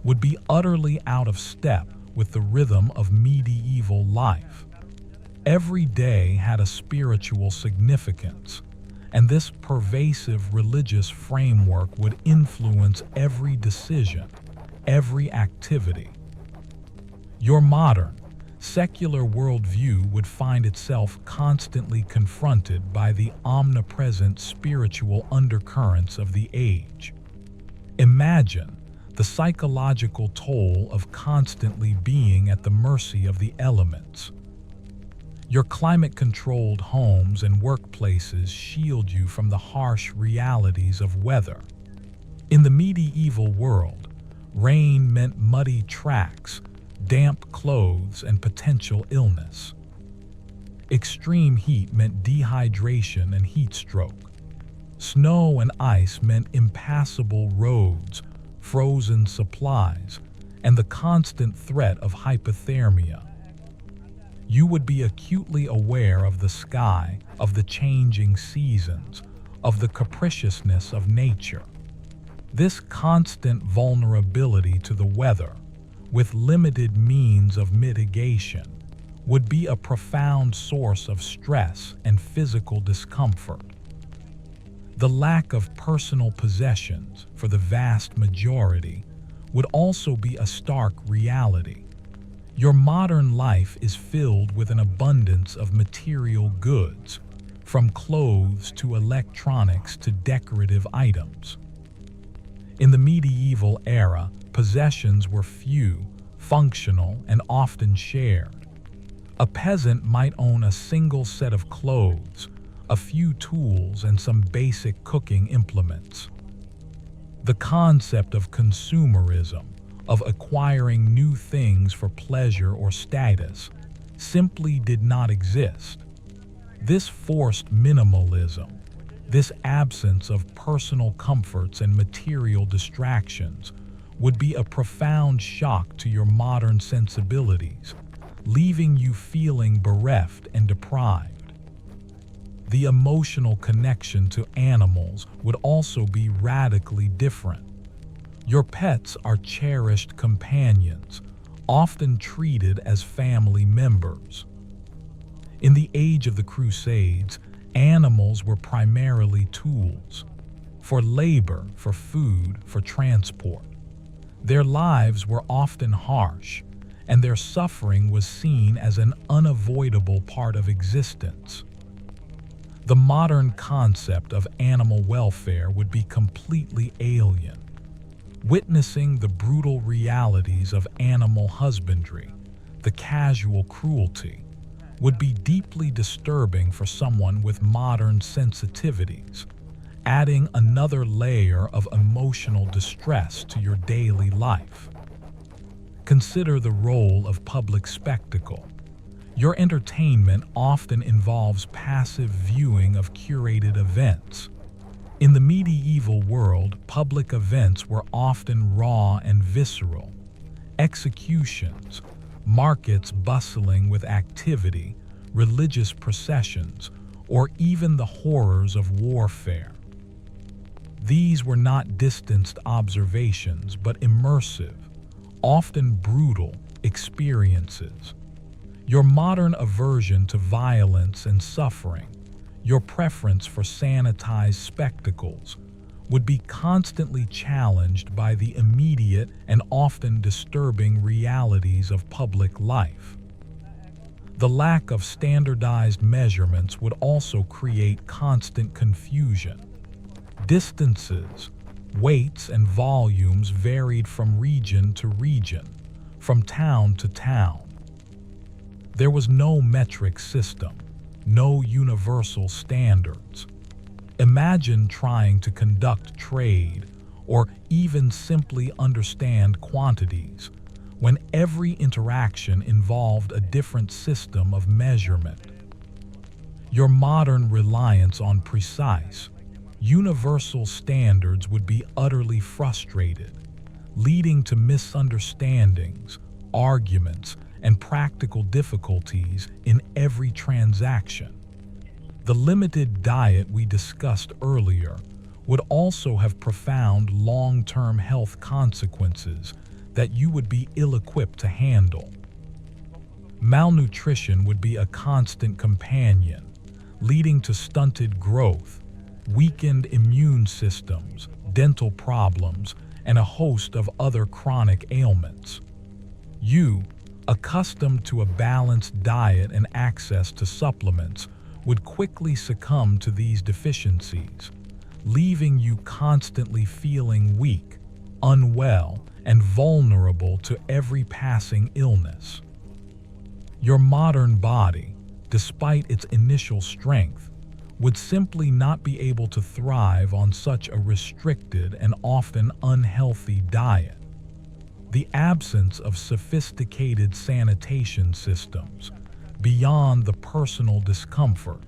would be utterly out of step with the rhythm of medieval life. Every day had a spiritual significance, and this pervasive religious framework would influence every decision, every activity. Your modern, secular worldview would find itself constantly confronted by the omnipresent spiritual undercurrents of the age. Imagine the psychological toll of constantly being at the mercy of the elements. Your climate-controlled homes and workplaces shield you from the harsh realities of weather. In the medieval world, rain meant muddy tracks, damp clothes, and potential illness. Extreme heat meant dehydration and heat stroke. Snow and ice meant impassable roads, frozen supplies, and the constant threat of hypothermia. You would be acutely aware of the sky, of the changing seasons, of the capriciousness of nature. This constant vulnerability to the weather, with limited means of mitigation, would be a profound source of stress and physical discomfort. The lack of personal possessions for the vast majority would also be a stark reality. Your modern life is filled with an abundance of material goods, from clothes to electronics to decorative items. In the medieval era, possessions were few, functional, and often shared. A peasant might own a single set of clothes, a few tools, and some basic cooking implements. The concept of consumerism, of acquiring new things for pleasure or status, simply did not exist. This forced minimalism, this absence of personal comforts and material distractions, would be a profound shock to your modern sensibilities, leaving you feeling bereft and deprived. The emotional connection to animals would also be radically different. Your pets are cherished companions, often treated as family members. In the age of the Crusades, animals were primarily tools for labor, for food, for transport. Their lives were often harsh, and their suffering was seen as an unavoidable part of existence. The modern concept of animal welfare would be completely alien. Witnessing the brutal realities of animal husbandry, the casual cruelty, would be deeply disturbing for someone with modern sensitivities, adding another layer of emotional distress to your daily life. Consider the role of public spectacle. Your entertainment often involves passive viewing of curated events. In the medieval world, public events were often raw and visceral. Executions, markets bustling with activity, religious processions, or even the horrors of warfare. These were not distanced observations, but immersive, often brutal experiences. Your modern aversion to violence and suffering, your preference for sanitized spectacles, would be constantly challenged by the immediate and often disturbing realities of public life. The lack of standardized measurements would also create constant confusion. Distances, weights, and volumes varied from region to region, from town to town. There was no metric system, no universal standards. Imagine trying to conduct trade or even simply understand quantities when every interaction involved a different system of measurement. Your modern reliance on precise, universal standards would be utterly frustrated, leading to misunderstandings, arguments, and practical difficulties in every transaction. The limited diet we discussed earlier would also have profound long-term health consequences that you would be ill-equipped to handle. Malnutrition would be a constant companion, leading to stunted growth, weakened immune systems, dental problems, and a host of other chronic ailments. You, accustomed to a balanced diet and access to supplements, would quickly succumb to these deficiencies, leaving you constantly feeling weak, unwell, and vulnerable to every passing illness. Your modern body, despite its initial strength, would simply not be able to thrive on such a restricted and often unhealthy diet. The absence of sophisticated sanitation systems, beyond the personal discomfort,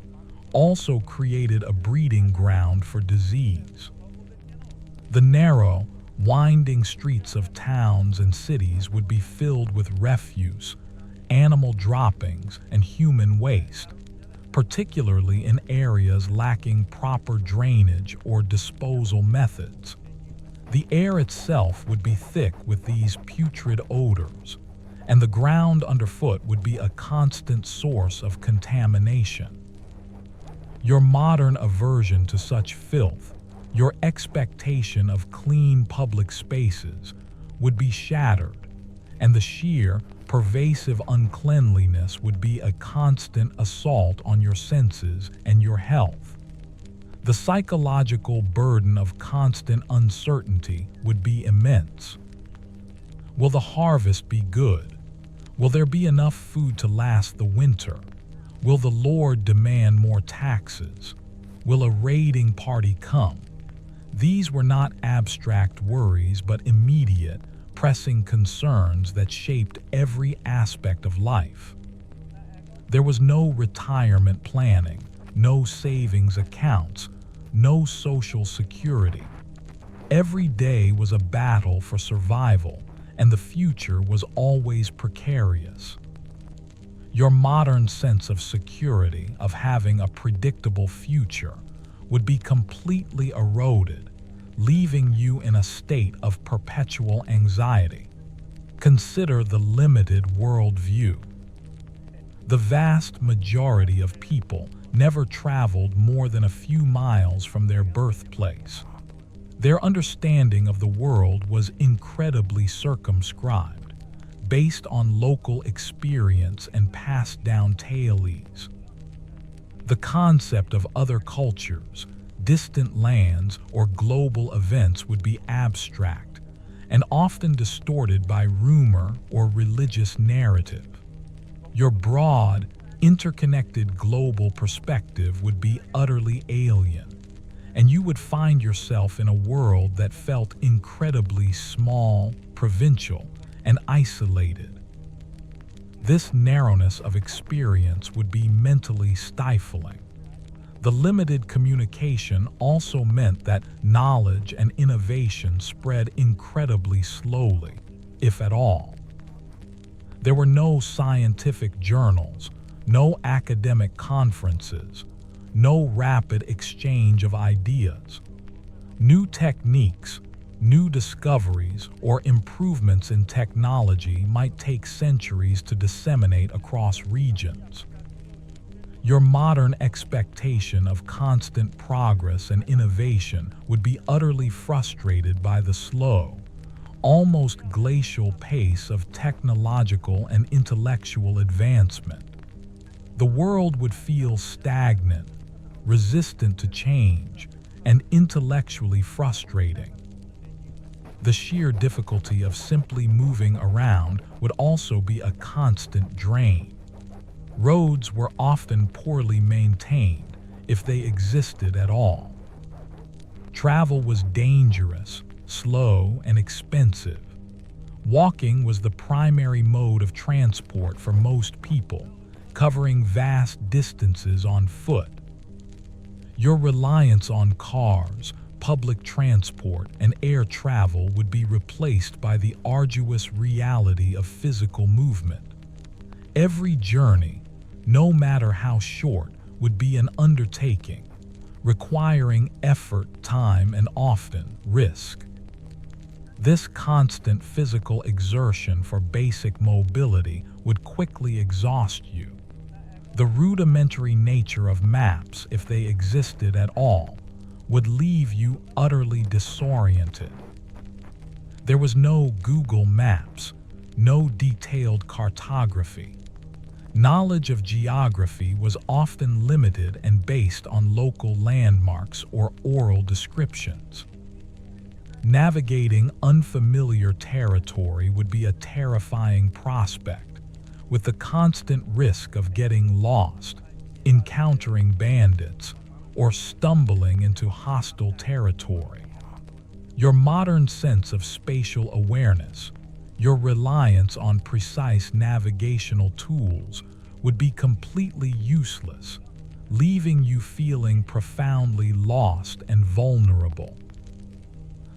also created a breeding ground for disease. The narrow, winding streets of towns and cities would be filled with refuse, animal droppings, and human waste, particularly in areas lacking proper drainage or disposal methods. The air itself would be thick with these putrid odors, and the ground underfoot would be a constant source of contamination. Your modern aversion to such filth, your expectation of clean public spaces, would be shattered, and the sheer, pervasive uncleanliness would be a constant assault on your senses and your health. The psychological burden of constant uncertainty would be immense. Will the harvest be good? Will there be enough food to last the winter? Will the Lord demand more taxes? Will a raiding party come? These were not abstract worries, but immediate, pressing concerns that shaped every aspect of life. There was no retirement planning, no savings accounts, no social security. Every day was a battle for survival, and the future was always precarious. Your modern sense of security, of having a predictable future, would be completely eroded, leaving you in a state of perpetual anxiety. Consider the limited worldview. The vast majority of people never traveled more than a few miles from their birthplace. Their understanding of the world was incredibly circumscribed, based on local experience and passed down tales. The concept of other cultures, distant lands, or global events would be abstract and often distorted by rumor or religious narrative. Your broad, interconnected global perspective would be utterly alien, and you would find yourself in a world that felt incredibly small, provincial, and isolated. This narrowness of experience would be mentally stifling. The limited communication also meant that knowledge and innovation spread incredibly slowly, if at all. There were no scientific journals, no academic conferences, no rapid exchange of ideas. New techniques, new discoveries, or improvements in technology might take centuries to disseminate across regions. Your modern expectation of constant progress and innovation would be utterly frustrated by the slow, almost glacial pace of technological and intellectual advancement. The world would feel stagnant, resistant to change, and intellectually frustrating. The sheer difficulty of simply moving around would also be a constant drain. Roads were often poorly maintained, if they existed at all. Travel was dangerous, slow, and expensive. Walking was the primary mode of transport for most people, covering vast distances on foot. Your reliance on cars, public transport, and air travel would be replaced by the arduous reality of physical movement. Every journey, no matter how short, would be an undertaking, requiring effort, time, and often risk. This constant physical exertion for basic mobility would quickly exhaust you. The rudimentary nature of maps, if they existed at all, would leave you utterly disoriented. There was no Google Maps, no detailed cartography. Knowledge of geography was often limited and based on local landmarks or oral descriptions. Navigating unfamiliar territory would be a terrifying prospect, with the constant risk of getting lost, encountering bandits, or stumbling into hostile territory. Your modern sense of spatial awareness, your reliance on precise navigational tools, would be completely useless, leaving you feeling profoundly lost and vulnerable.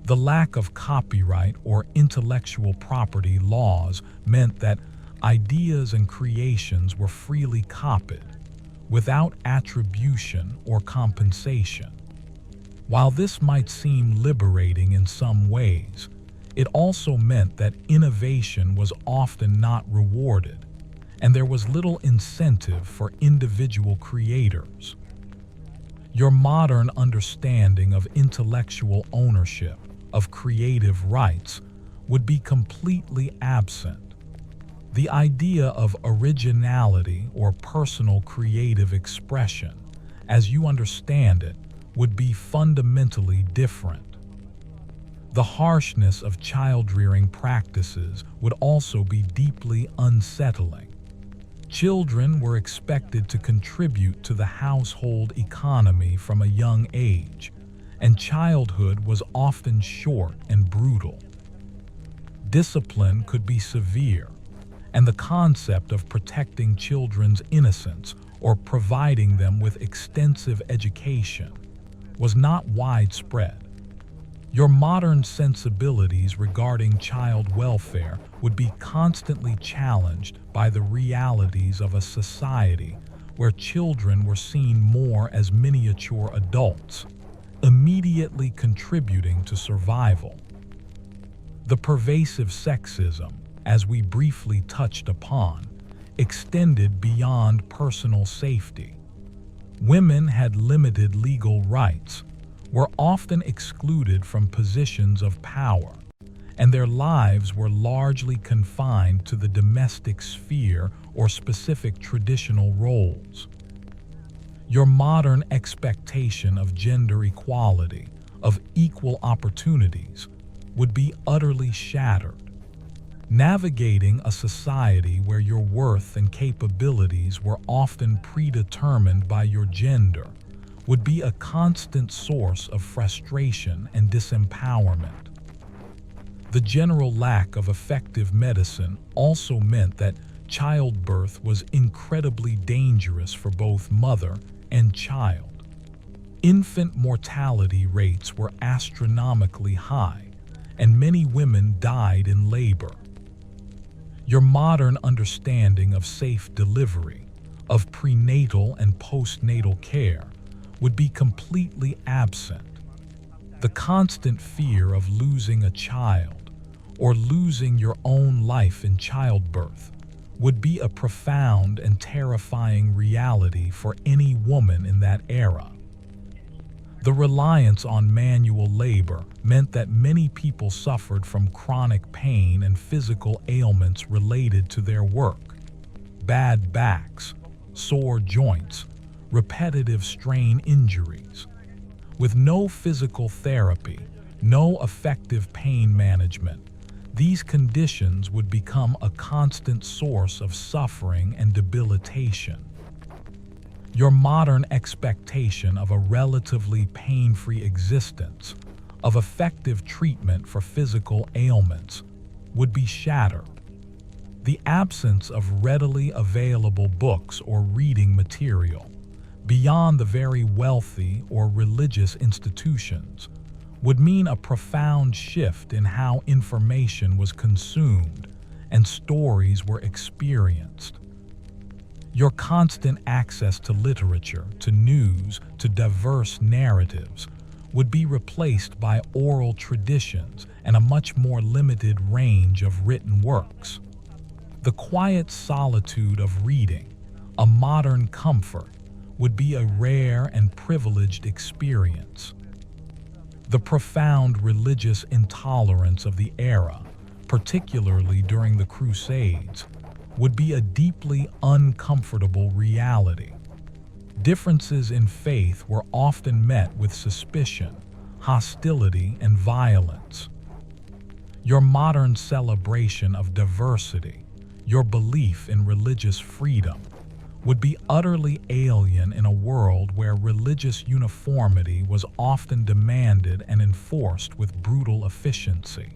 The lack of copyright or intellectual property laws meant that ideas and creations were freely copied, without attribution or compensation. While this might seem liberating in some ways, it also meant that innovation was often not rewarded, and there was little incentive for individual creators. Your modern understanding of intellectual ownership, of creative rights, would be completely absent. The idea of originality or personal creative expression, as you understand it, would be fundamentally different. The harshness of child-rearing practices would also be deeply unsettling. Children were expected to contribute to the household economy from a young age, and childhood was often short and brutal. Discipline could be severe, and the concept of protecting children's innocence or providing them with extensive education was not widespread. Your modern sensibilities regarding child welfare would be constantly challenged by the realities of a society where children were seen more as miniature adults, immediately contributing to survival. The pervasive sexism, as we briefly touched upon, extended beyond personal safety. Women had limited legal rights, were often excluded from positions of power, and their lives were largely confined to the domestic sphere or specific traditional roles. Your modern expectation of gender equality, of equal opportunities, would be utterly shattered. Navigating a society where your worth and capabilities were often predetermined by your gender would be a constant source of frustration and disempowerment. The general lack of effective medicine also meant that childbirth was incredibly dangerous for both mother and child. Infant mortality rates were astronomically high, and many women died in labor. Your modern understanding of safe delivery, of prenatal and postnatal care, would be completely absent. The constant fear of losing a child or losing your own life in childbirth would be a profound and terrifying reality for any woman in that era. The reliance on manual labor meant that many people suffered from chronic pain and physical ailments related to their work. Bad backs, sore joints, repetitive strain injuries. With no physical therapy, no effective pain management, these conditions would become a constant source of suffering and debilitation. Your modern expectation of a relatively pain-free existence, of effective treatment for physical ailments, would be shattered. The absence of readily available books or reading material, beyond the very wealthy or religious institutions, would mean a profound shift in how information was consumed and stories were experienced. Your constant access to literature, to news, to diverse narratives would be replaced by oral traditions and a much more limited range of written works. The quiet solitude of reading, a modern comfort, would be a rare and privileged experience. The profound religious intolerance of the era, particularly during the Crusades, would be a deeply uncomfortable reality. Differences in faith were often met with suspicion, hostility, and violence. Your modern celebration of diversity, your belief in religious freedom, would be utterly alien in a world where religious uniformity was often demanded and enforced with brutal efficiency.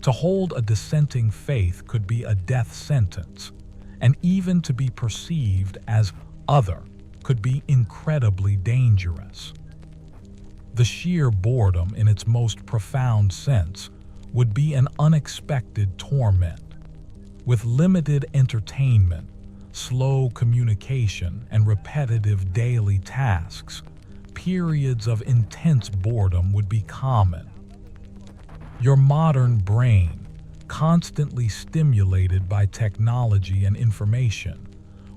To hold a dissenting faith could be a death sentence, and even to be perceived as other could be incredibly dangerous. The sheer boredom in its most profound sense would be an unexpected torment. With limited entertainment, slow communication, and repetitive daily tasks, periods of intense boredom would be common. Your modern brain, constantly stimulated by technology and information,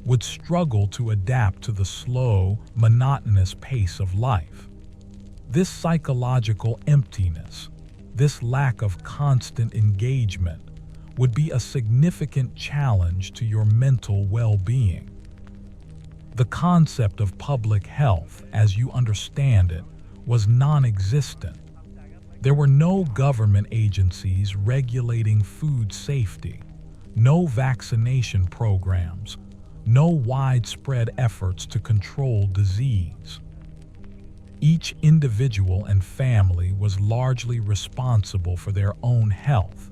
would struggle to adapt to the slow, monotonous pace of life. This psychological emptiness, this lack of constant engagement, would be a significant challenge to your mental well-being. The concept of public health, as you understand it, was non-existent. There were no government agencies regulating food safety, no vaccination programs, no widespread efforts to control disease. Each individual and family was largely responsible for their own health,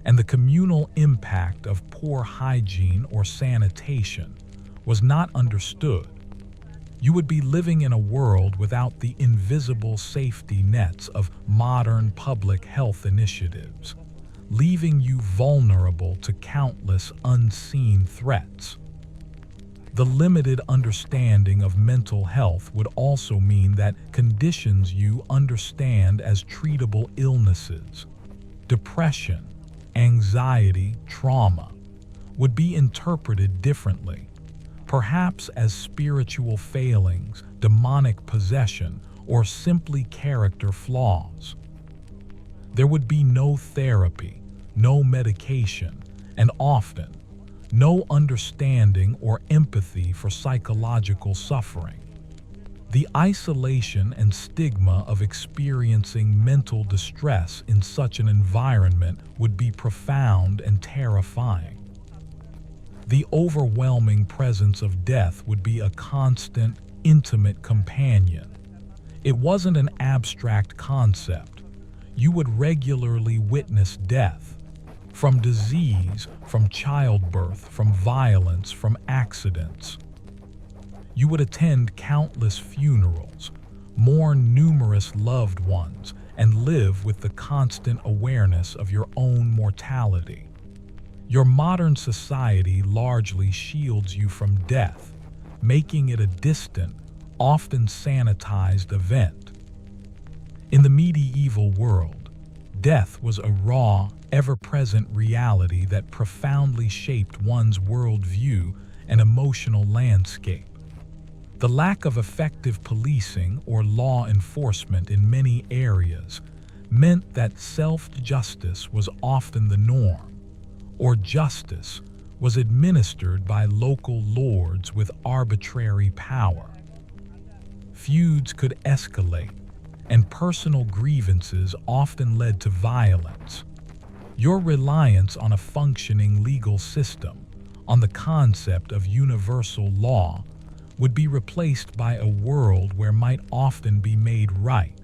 and the communal impact of poor hygiene or sanitation was not understood. You would be living in a world without the invisible safety nets of modern public health initiatives, leaving you vulnerable to countless unseen threats. The limited understanding of mental health would also mean that conditions you understand as treatable illnesses, depression, anxiety, trauma, would be interpreted differently, perhaps as spiritual failings, demonic possession, or simply character flaws. There would be no therapy, no medication, and often no understanding or empathy for psychological suffering. The isolation and stigma of experiencing mental distress in such an environment would be profound and terrifying. The overwhelming presence of death would be a constant, intimate companion. It wasn't an abstract concept. You would regularly witness death, from disease, from childbirth, from violence, from accidents. You would attend countless funerals, mourn numerous loved ones, and live with the constant awareness of your own mortality. Your modern society largely shields you from death, making it a distant, often sanitized event. In the medieval world, death was a raw, ever-present reality that profoundly shaped one's worldview and emotional landscape. The lack of effective policing or law enforcement in many areas meant that self-justice was often the norm, or justice was administered by local lords with arbitrary power. Feuds could escalate, and personal grievances often led to violence. Your reliance on a functioning legal system, on the concept of universal law, would be replaced by a world where might often be made right,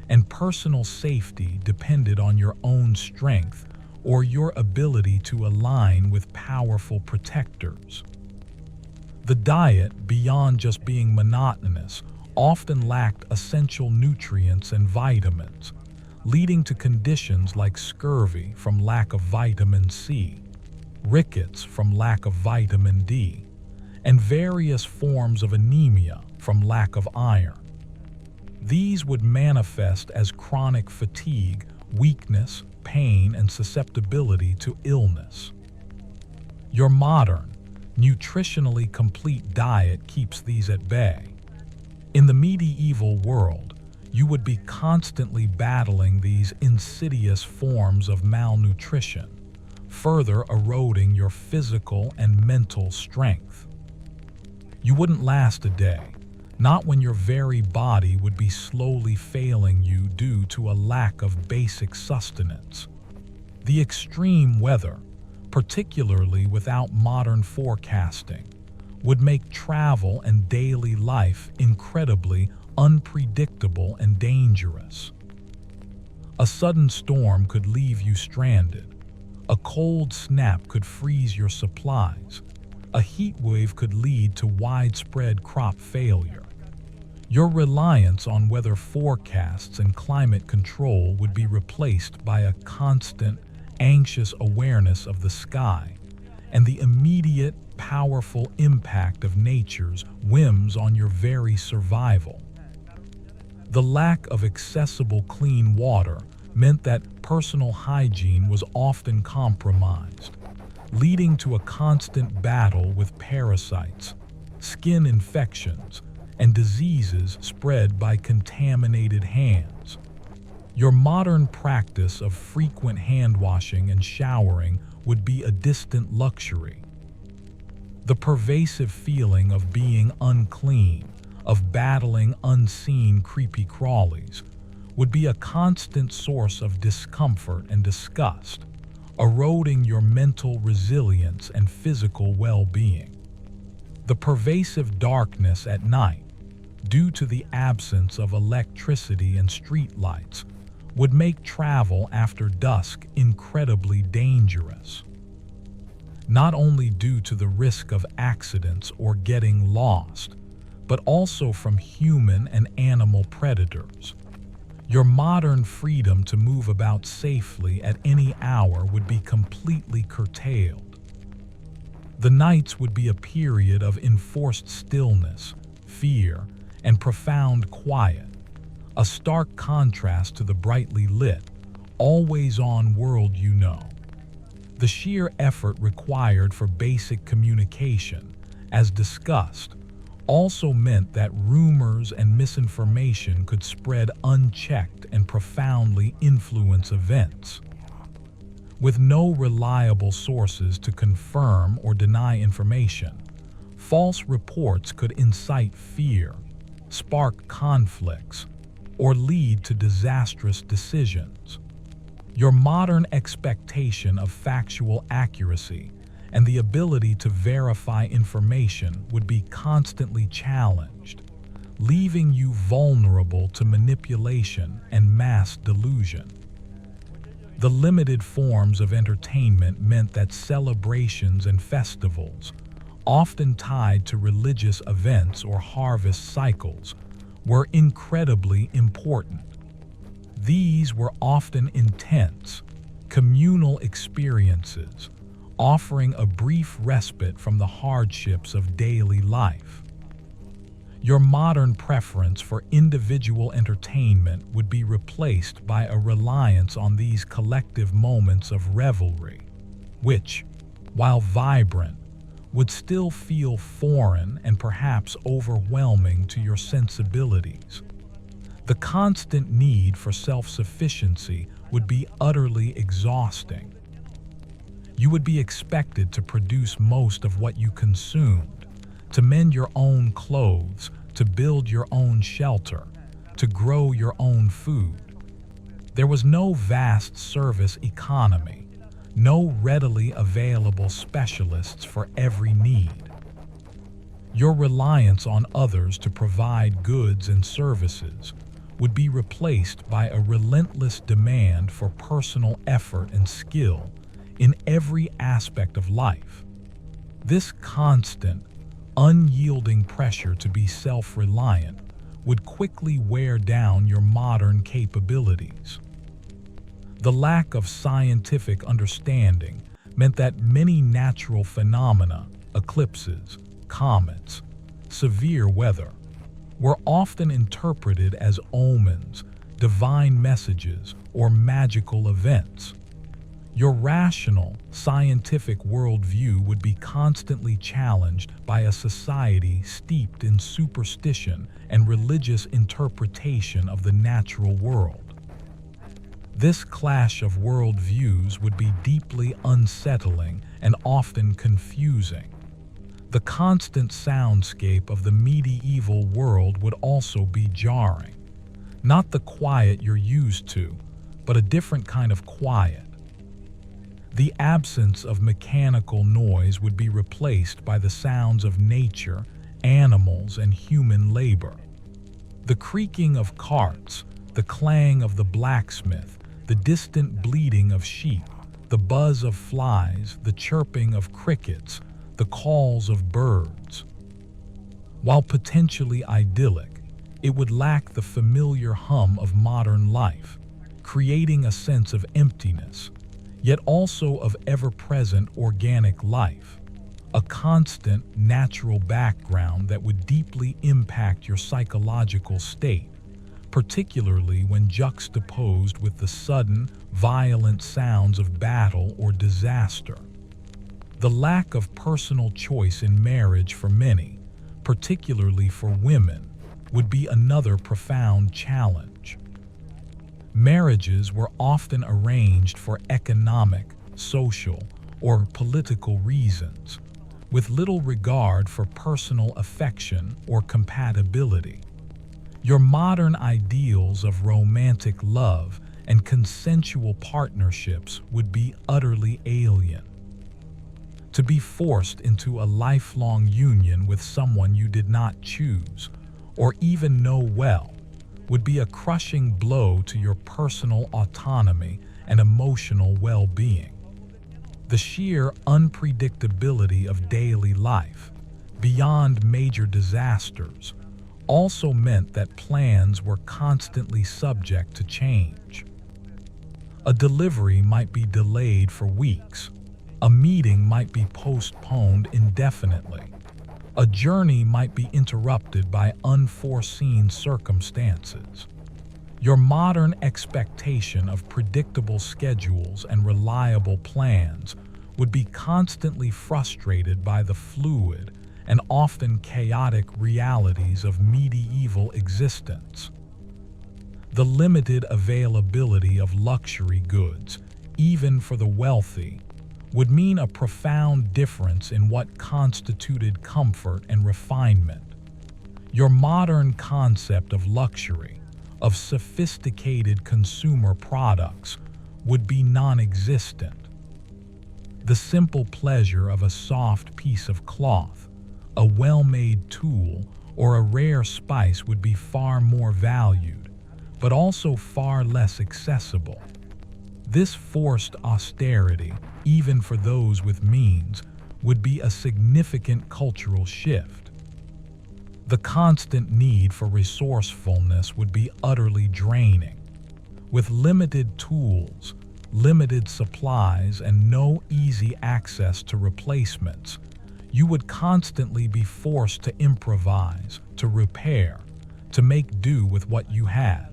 and personal safety depended on your own strength or your ability to align with powerful protectors. The diet, beyond just being monotonous, often lacked essential nutrients and vitamins, leading to conditions like scurvy from lack of vitamin C, rickets from lack of vitamin D, and various forms of anemia from lack of iron. These would manifest as chronic fatigue, weakness, pain, and susceptibility to illness. Your modern, nutritionally complete diet keeps these at bay. In the medieval world, you would be constantly battling these insidious forms of malnutrition, further eroding your physical and mental strength. You wouldn't last a day, not when your very body would be slowly failing you due to a lack of basic sustenance. The extreme weather, particularly without modern forecasting, would make travel and daily life incredibly unpredictable and dangerous. A sudden storm could leave you stranded. A cold snap could freeze your supplies. A heat wave could lead to widespread crop failure. Your reliance on weather forecasts and climate control would be replaced by a constant, anxious awareness of the sky and the immediate, powerful impact of nature's whims on your very survival. The lack of accessible clean water meant that personal hygiene was often compromised, leading to a constant battle with parasites, skin infections, and diseases spread by contaminated hands. Your modern practice of frequent hand washing and showering would be a distant luxury. The pervasive feeling of being unclean, of battling unseen creepy crawlies, would be a constant source of discomfort and disgust, eroding your mental resilience and physical well-being. The pervasive darkness at night, due to the absence of electricity and streetlights, would make travel after dusk incredibly dangerous. Not only due to the risk of accidents or getting lost, but also from human and animal predators. Your modern freedom to move about safely at any hour would be completely curtailed. The nights would be a period of enforced stillness, fear, and profound quiet, a stark contrast to the brightly lit, always-on world you know. The sheer effort required for basic communication, as discussed, also meant that rumors and misinformation could spread unchecked and profoundly influence events. With no reliable sources to confirm or deny information, false reports could incite fear, spark conflicts, or lead to disastrous decisions. Your modern expectation of factual accuracy and the ability to verify information would be constantly challenged, leaving you vulnerable to manipulation and mass delusion. The limited forms of entertainment meant that celebrations and festivals, often tied to religious events or harvest cycles, were incredibly important. These were often intense, communal experiences, offering a brief respite from the hardships of daily life. Your modern preference for individual entertainment would be replaced by a reliance on these collective moments of revelry, which, while vibrant, would still feel foreign and perhaps overwhelming to your sensibilities. The constant need for self-sufficiency would be utterly exhausting. You would be expected to produce most of what you consumed, to mend your own clothes, to build your own shelter, to grow your own food. There was no vast service economy, no readily available specialists for every need. Your reliance on others to provide goods and services would be replaced by a relentless demand for personal effort and skill in every aspect of life. This constant, unyielding pressure to be self-reliant would quickly wear down your modern capabilities. The lack of scientific understanding meant that many natural phenomena, eclipses, comets, severe weather, were often interpreted as omens, divine messages, or magical events. Your rational, scientific worldview would be constantly challenged by a society steeped in superstition and religious interpretation of the natural world. This clash of worldviews would be deeply unsettling and often confusing. The constant soundscape of the medieval world would also be jarring. Not the quiet you're used to, but a different kind of quiet. The absence of mechanical noise would be replaced by the sounds of nature, animals, and human labor. The creaking of carts, the clang of the blacksmith, the distant bleating of sheep, the buzz of flies, the chirping of crickets, the calls of birds. While potentially idyllic, it would lack the familiar hum of modern life, creating a sense of emptiness, yet also of ever-present organic life, a constant, natural background that would deeply impact your psychological state, particularly when juxtaposed with the sudden, violent sounds of battle or disaster. The lack of personal choice in marriage for many, particularly for women, would be another profound challenge. Marriages were often arranged for economic, social, or political reasons, with little regard for personal affection or compatibility. Your modern ideals of romantic love and consensual partnerships would be utterly alien. To be forced into a lifelong union with someone you did not choose or even know well would be a crushing blow to your personal autonomy and emotional well-being. The sheer unpredictability of daily life, beyond major disasters, also meant that plans were constantly subject to change. A delivery might be delayed for weeks. A meeting might be postponed indefinitely. A journey might be interrupted by unforeseen circumstances. Your modern expectation of predictable schedules and reliable plans would be constantly frustrated by the fluid and often chaotic realities of medieval existence. The limited availability of luxury goods, even for the wealthy, would mean a profound difference in what constituted comfort and refinement. Your modern concept of luxury, of sophisticated consumer products, would be non-existent. The simple pleasure of a soft piece of cloth, a well-made tool, or a rare spice would be far more valued, but also far less accessible. This forced austerity, even for those with means, would be a significant cultural shift. The constant need for resourcefulness would be utterly draining. With limited tools, limited supplies, and no easy access to replacements, you would constantly be forced to improvise, to repair, to make do with what you had.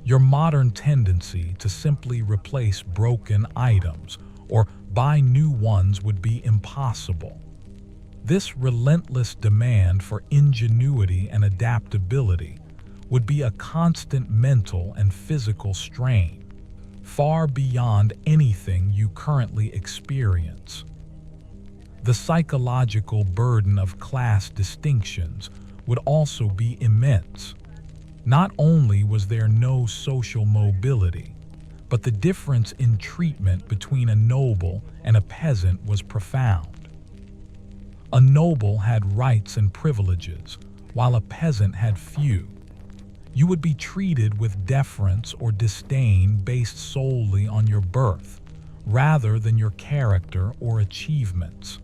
Your modern tendency to simply replace broken items or buy new ones would be impossible. This relentless demand for ingenuity and adaptability would be a constant mental and physical strain, far beyond anything you currently experience. The psychological burden of class distinctions would also be immense. Not only was there no social mobility, but the difference in treatment between a noble and a peasant was profound. A noble had rights and privileges, while a peasant had few. You would be treated with deference or disdain based solely on your birth, rather than your character or achievements.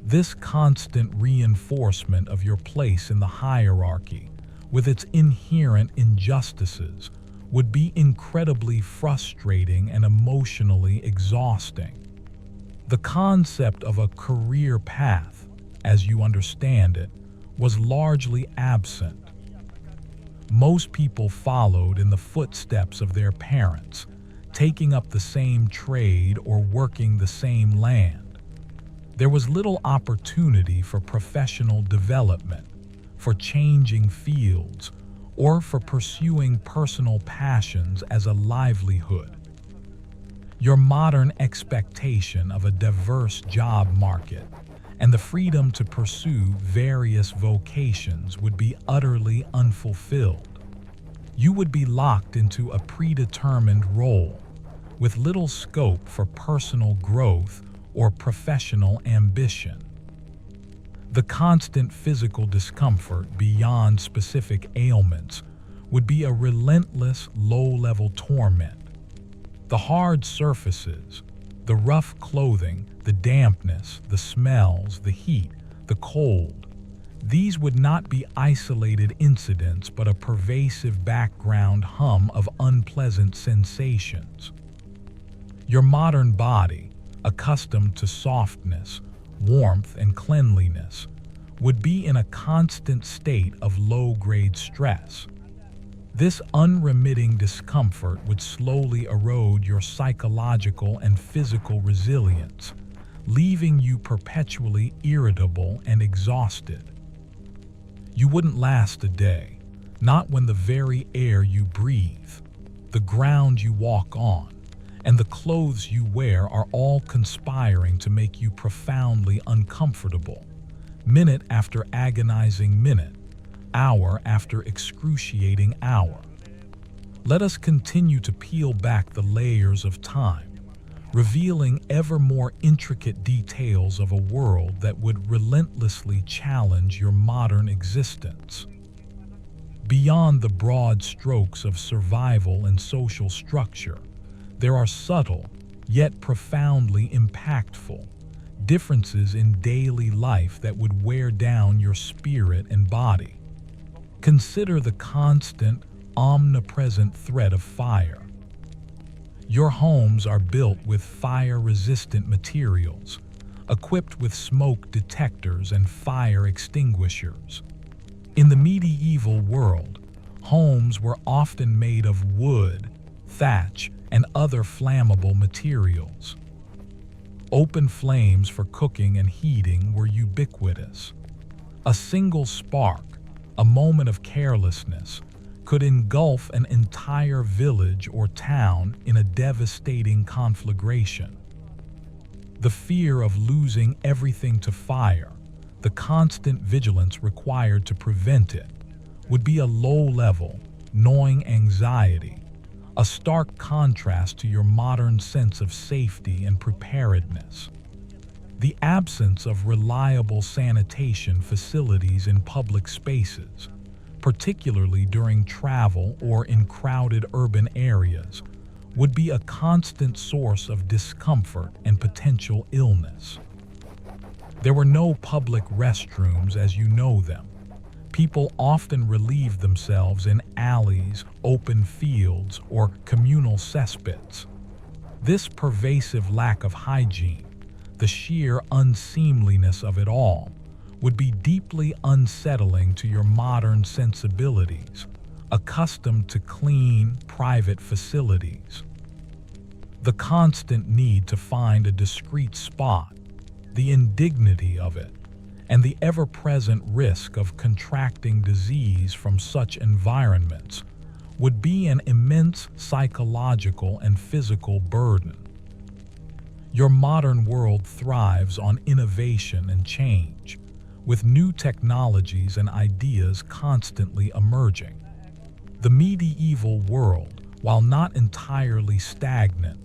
This constant reinforcement of your place in the hierarchy, with its inherent injustices, would be incredibly frustrating and emotionally exhausting. The concept of a career path, as you understand it, was largely absent. Most people followed in the footsteps of their parents, taking up the same trade or working the same land. There was little opportunity for professional development, for changing fields, or for pursuing personal passions as a livelihood. Your modern expectation of a diverse job market and the freedom to pursue various vocations would be utterly unfulfilled. You would be locked into a predetermined role, with little scope for personal growth or professional ambition. The constant physical discomfort beyond specific ailments would be a relentless, low-level torment. The hard surfaces, the rough clothing, the dampness, the smells, the heat, the cold, these would not be isolated incidents but a pervasive background hum of unpleasant sensations. Your modern body, accustomed to softness, warmth, and cleanliness, would be in a constant state of low-grade stress. This unremitting discomfort would slowly erode your psychological and physical resilience, leaving you perpetually irritable and exhausted. You wouldn't last a day, not when the very air you breathe, the ground you walk on, and the clothes you wear are all conspiring to make you profoundly uncomfortable, minute after agonizing minute, hour after excruciating hour. Let us continue to peel back the layers of time, revealing ever more intricate details of a world that would relentlessly challenge your modern existence. Beyond the broad strokes of survival and social structure, there are subtle, yet profoundly impactful, differences in daily life that would wear down your spirit and body. Consider the constant, omnipresent threat of fire. Your homes are built with fire-resistant materials, equipped with smoke detectors and fire extinguishers. In the medieval world, homes were often made of wood, thatch, and other flammable materials. Open flames for cooking and heating were ubiquitous. A single spark, a moment of carelessness, could engulf an entire village or town in a devastating conflagration. The fear of losing everything to fire, the constant vigilance required to prevent it, would be a low-level, gnawing anxiety, a stark contrast to your modern sense of safety and preparedness. The absence of reliable sanitation facilities in public spaces, particularly during travel or in crowded urban areas, would be a constant source of discomfort and potential illness. There were no public restrooms as you know them. People often relieved themselves in alleys, open fields, or communal cesspits. This pervasive lack of hygiene, the sheer unseemliness of it all, would be deeply unsettling to your modern sensibilities, accustomed to clean, private facilities. The constant need to find a discreet spot, the indignity of it, and the ever-present risk of contracting disease from such environments would be an immense psychological and physical burden. Your modern world thrives on innovation and change, with new technologies and ideas constantly emerging. The medieval world, while not entirely stagnant,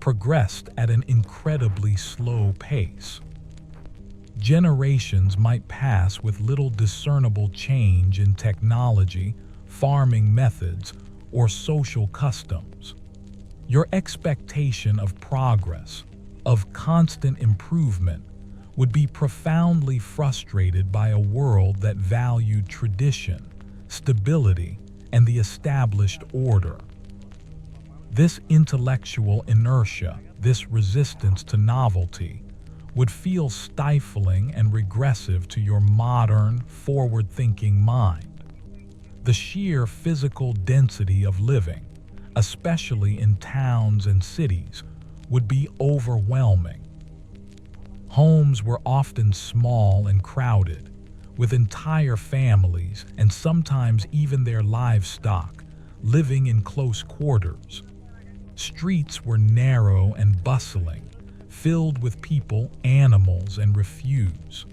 progressed at an incredibly slow pace. Generations might pass with little discernible change in technology, farming methods, or social customs. Your expectation of progress, of constant improvement, would be profoundly frustrated by a world that valued tradition, stability, and the established order. This intellectual inertia, this resistance to novelty, would feel stifling and regressive to your modern, forward-thinking mind. The sheer physical density of living, especially in towns and cities, would be overwhelming. Homes were often small and crowded, with entire families and sometimes even their livestock living in close quarters. Streets were narrow and bustling, filled with people, animals, and refuse.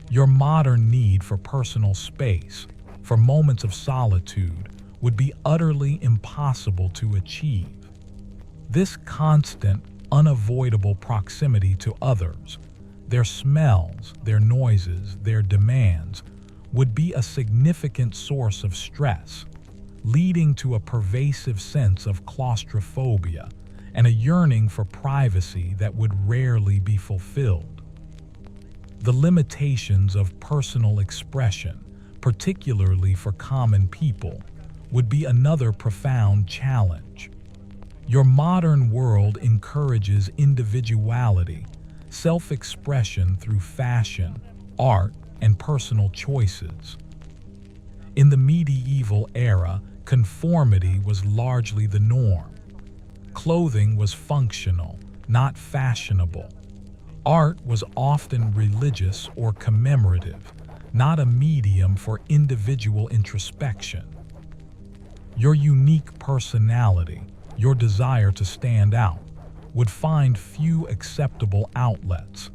Your modern need for personal space, for moments of solitude, would be utterly impossible to achieve. This constant, unavoidable proximity to others, their smells, their noises, their demands, would be a significant source of stress, leading to a pervasive sense of claustrophobia and a yearning for privacy that would rarely be fulfilled. The limitations of personal expression, particularly for common people, would be another profound challenge. Your modern world encourages individuality, self-expression through fashion, art, and personal choices. In the medieval era, conformity was largely the norm. Clothing was functional, not fashionable. Art was often religious or commemorative, not a medium for individual introspection. Your unique personality, your desire to stand out, would find few acceptable outlets,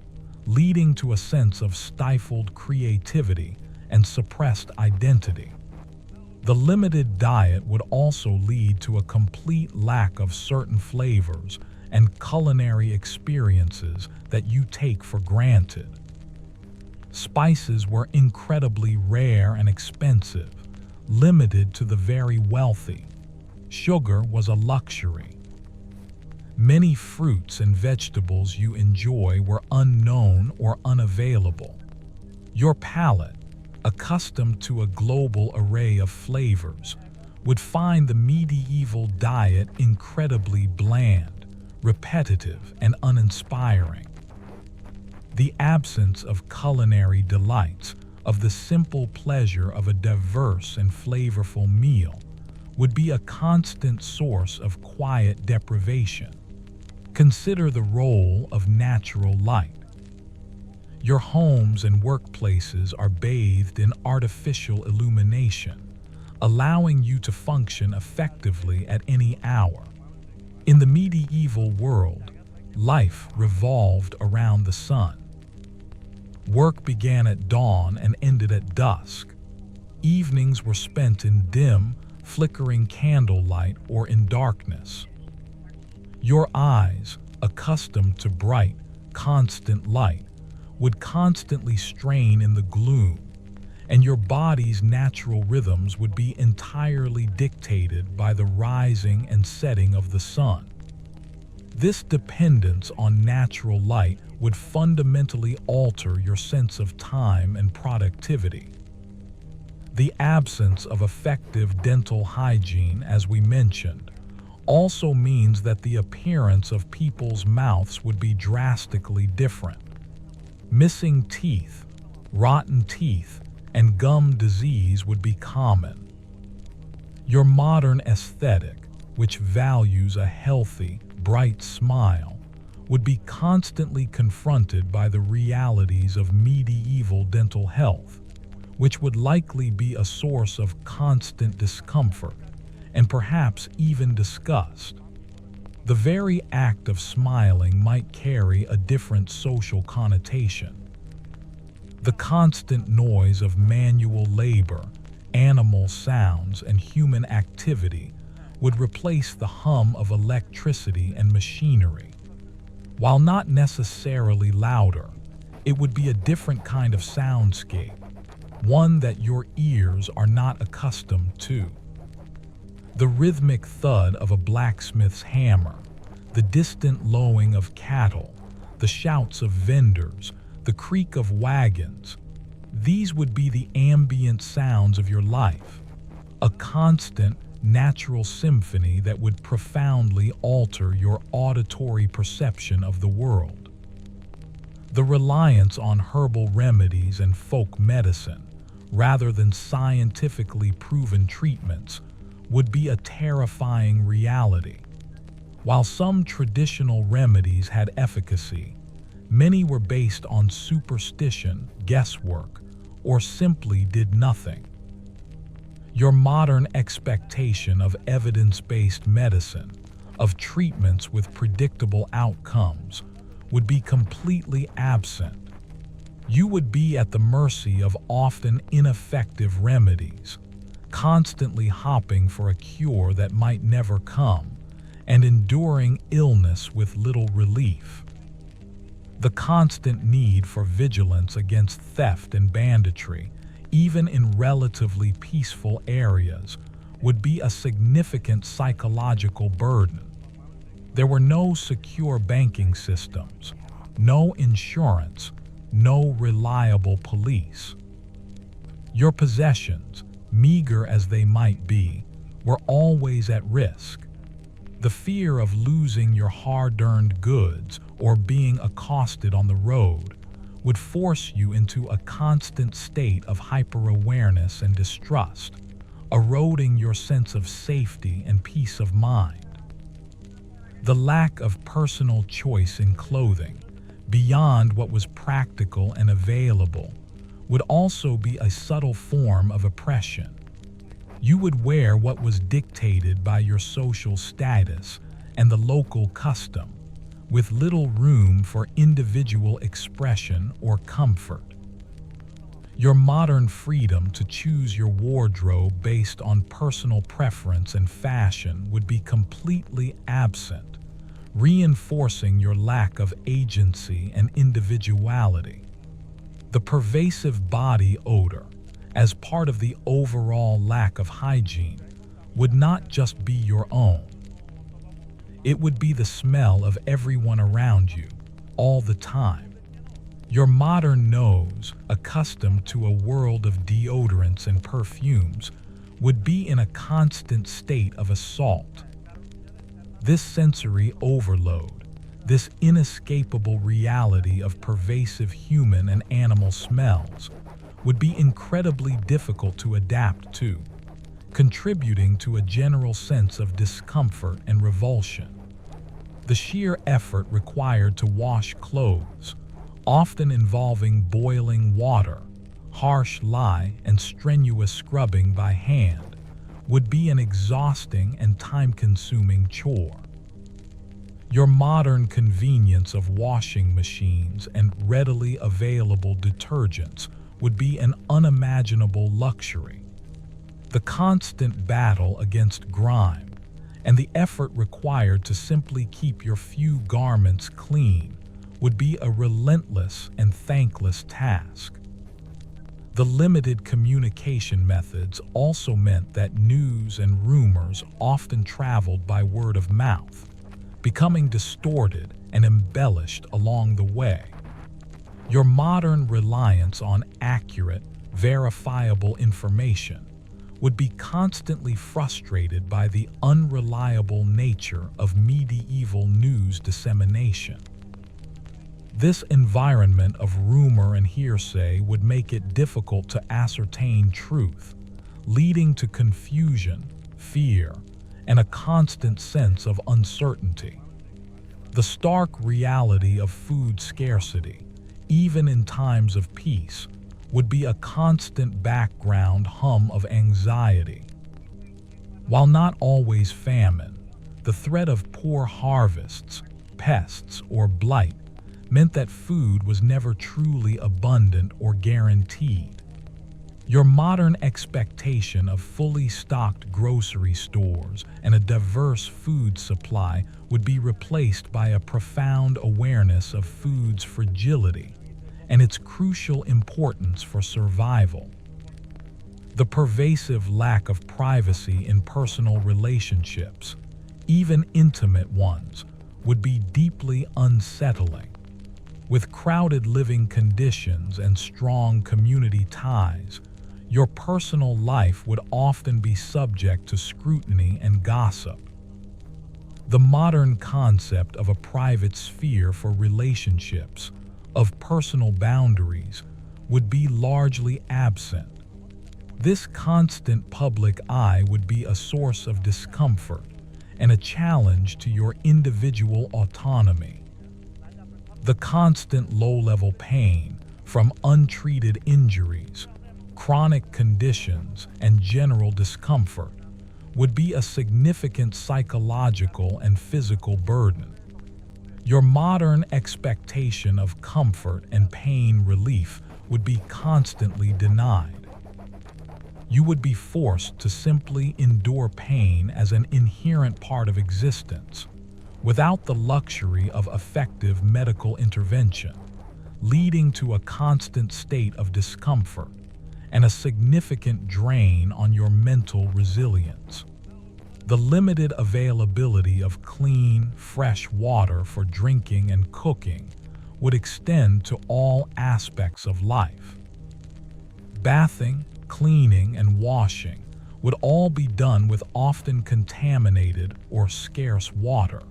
leading to a sense of stifled creativity and suppressed identity. The limited diet would also lead to a complete lack of certain flavors and culinary experiences that you take for granted. Spices were incredibly rare and expensive, limited to the very wealthy. Sugar was a luxury. Many fruits and vegetables you enjoy were unknown or unavailable. Your palate, accustomed to a global array of flavors, would find the medieval diet incredibly bland, repetitive, and uninspiring. The absence of culinary delights, of the simple pleasure of a diverse and flavorful meal, would be a constant source of quiet deprivation. Consider the role of natural light. Your homes and workplaces are bathed in artificial illumination, allowing you to function effectively at any hour. In the medieval world, life revolved around the sun. Work began at dawn and ended at dusk. Evenings were spent in dim, flickering candlelight or in darkness. Your eyes, accustomed to bright, constant light, would constantly strain in the gloom, and your body's natural rhythms would be entirely dictated by the rising and setting of the sun. This dependence on natural light would fundamentally alter your sense of time and productivity. The absence of effective dental hygiene, as we mentioned, also means that the appearance of people's mouths would be drastically different. Missing teeth, rotten teeth, and gum disease would be common. Your modern aesthetic, which values a healthy, bright smile, would be constantly confronted by the realities of medieval dental health, which would likely be a source of constant discomfort and perhaps even disgust. The very act of smiling might carry a different social connotation. The constant noise of manual labor, animal sounds, and human activity would replace the hum of electricity and machinery. While not necessarily louder, it would be a different kind of soundscape, one that your ears are not accustomed to. The rhythmic thud of a blacksmith's hammer, the distant lowing of cattle, the shouts of vendors, the creak of wagons, these would be the ambient sounds of your life, a constant, natural symphony that would profoundly alter your auditory perception of the world. The reliance on herbal remedies and folk medicine, rather than scientifically proven treatments, would be a terrifying reality. While some traditional remedies had efficacy, many were based on superstition, guesswork, or simply did nothing. Your modern expectation of evidence-based medicine, of treatments with predictable outcomes, would be completely absent. You would be at the mercy of often ineffective remedies, constantly hopping for a cure that might never come, and enduring illness with little relief. The constant need for vigilance against theft and banditry, even in relatively peaceful areas, would be a significant psychological burden. There were no secure banking systems, no insurance, no reliable police. Your possessions, meager as they might be, were always at risk. The fear of losing your hard-earned goods or being accosted on the road would force you into a constant state of hyper-awareness and distrust, eroding your sense of safety and peace of mind. The lack of personal choice in clothing, beyond what was practical and available, would also be a subtle form of oppression. You would wear what was dictated by your social status and the local custom, with little room for individual expression or comfort. Your modern freedom to choose your wardrobe based on personal preference and fashion would be completely absent, reinforcing your lack of agency and individuality. The pervasive body odor, as part of the overall lack of hygiene, would not just be your own. It would be the smell of everyone around you, all the time. Your modern nose, accustomed to a world of deodorants and perfumes, would be in a constant state of assault. This sensory overload, this inescapable reality of pervasive human and animal smells, would be incredibly difficult to adapt to, contributing to a general sense of discomfort and revulsion. The sheer effort required to wash clothes, often involving boiling water, harsh lye, and strenuous scrubbing by hand, would be an exhausting and time-consuming chore. Your modern convenience of washing machines and readily available detergents would be an unimaginable luxury. The constant battle against grime and the effort required to simply keep your few garments clean would be a relentless and thankless task. The limited communication methods also meant that news and rumors often traveled by word of mouth, becoming distorted and embellished along the way. Your modern reliance on accurate, verifiable information would be constantly frustrated by the unreliable nature of medieval news dissemination. This environment of rumor and hearsay would make it difficult to ascertain truth, leading to confusion, fear, and a constant sense of uncertainty. The stark reality of food scarcity, even in times of peace, would be a constant background hum of anxiety. While not always famine, the threat of poor harvests, pests, or blight meant that food was never truly abundant or guaranteed. Your modern expectation of fully stocked grocery stores and a diverse food supply would be replaced by a profound awareness of food's fragility and its crucial importance for survival. The pervasive lack of privacy in personal relationships, even intimate ones, would be deeply unsettling. With crowded living conditions and strong community ties, your personal life would often be subject to scrutiny and gossip. The modern concept of a private sphere for relationships, of personal boundaries, would be largely absent. This constant public eye would be a source of discomfort and a challenge to your individual autonomy. The constant low-level pain from untreated injuries, chronic conditions, and general discomfort would be a significant psychological and physical burden. Your modern expectation of comfort and pain relief would be constantly denied. You would be forced to simply endure pain as an inherent part of existence, without the luxury of effective medical intervention, leading to a constant state of discomfort and a significant drain on your mental resilience. The limited availability of clean, fresh water for drinking and cooking would extend to all aspects of life. Bathing, cleaning, and washing would all be done with often contaminated or scarce water.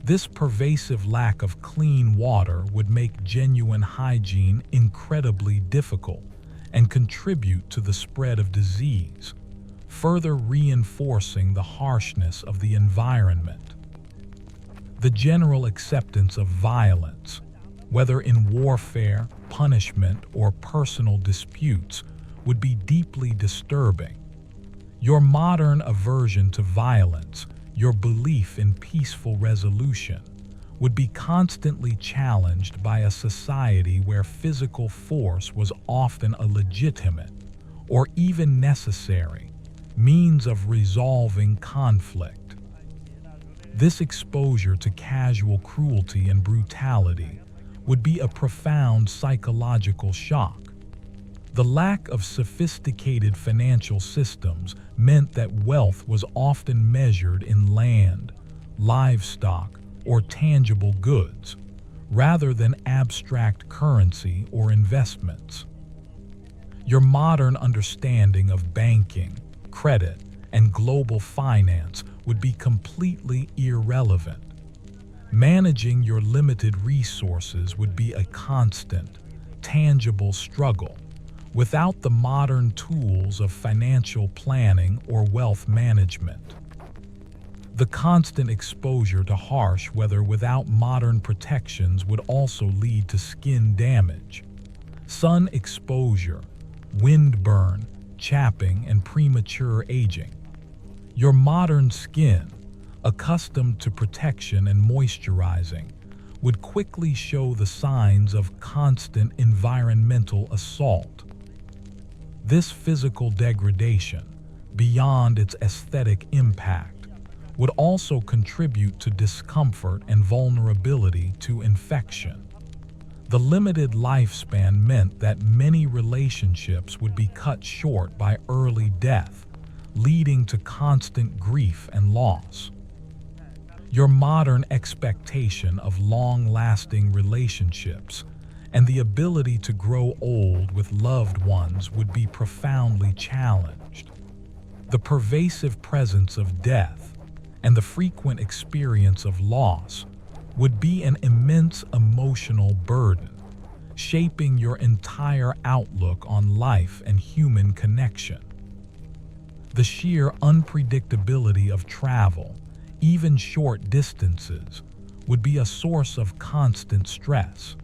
This pervasive lack of clean water would make genuine hygiene incredibly difficult and contribute to the spread of disease, further reinforcing the harshness of the environment. The general acceptance of violence, whether in warfare, punishment, or personal disputes, would be deeply disturbing. Your modern aversion to violence, your belief in peaceful resolution, would be constantly challenged by a society where physical force was often a legitimate, or even necessary, means of resolving conflict. This exposure to casual cruelty and brutality would be a profound psychological shock. The lack of sophisticated financial systems meant that wealth was often measured in land, livestock, or tangible goods, rather than abstract currency or investments. Your modern understanding of banking, credit, and global finance would be completely irrelevant. Managing your limited resources would be a constant, tangible struggle without the modern tools of financial planning or wealth management. The constant exposure to harsh weather without modern protections would also lead to skin damage. Sun exposure, wind burn, chapping, and premature aging. Your modern skin, accustomed to protection and moisturizing, would quickly show the signs of constant environmental assault. This physical degradation, beyond its aesthetic impact, would also contribute to discomfort and vulnerability to infection. The limited lifespan meant that many relationships would be cut short by early death, leading to constant grief and loss. Your modern expectation of long-lasting relationships and the ability to grow old with loved ones would be profoundly challenged. The pervasive presence of death and the frequent experience of loss would be an immense emotional burden, shaping your entire outlook on life and human connection. The sheer unpredictability of travel, even short distances, would be a source of constant stress.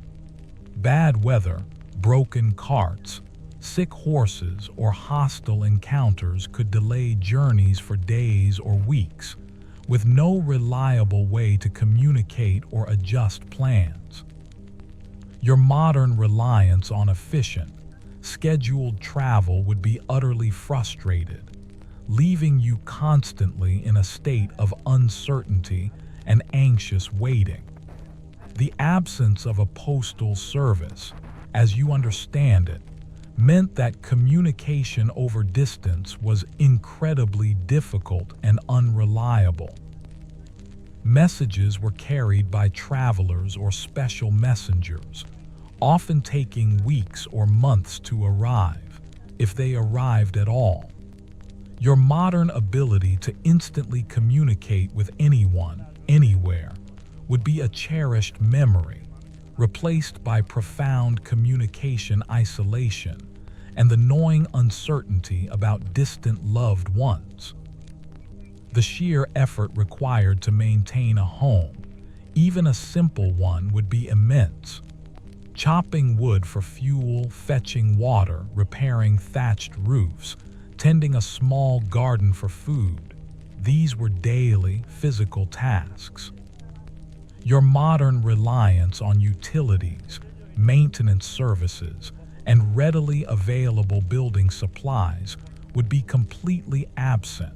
Bad weather, broken carts, sick horses, or hostile encounters could delay journeys for days or weeks, with no reliable way to communicate or adjust plans. Your modern reliance on efficient, scheduled travel would be utterly frustrated, leaving you constantly in a state of uncertainty and anxious waiting. The absence of a postal service, as you understand it, meant that communication over distance was incredibly difficult and unreliable. Messages were carried by travelers or special messengers, often taking weeks or months to arrive, if they arrived at all. Your modern ability to instantly communicate with anyone, anywhere, would be a cherished memory, replaced by profound communication isolation and the gnawing uncertainty about distant loved ones. The sheer effort required to maintain a home, even a simple one, would be immense. Chopping wood for fuel, fetching water, repairing thatched roofs, tending a small garden for food, these were daily physical tasks. Your modern reliance on utilities, maintenance services, and readily available building supplies would be completely absent.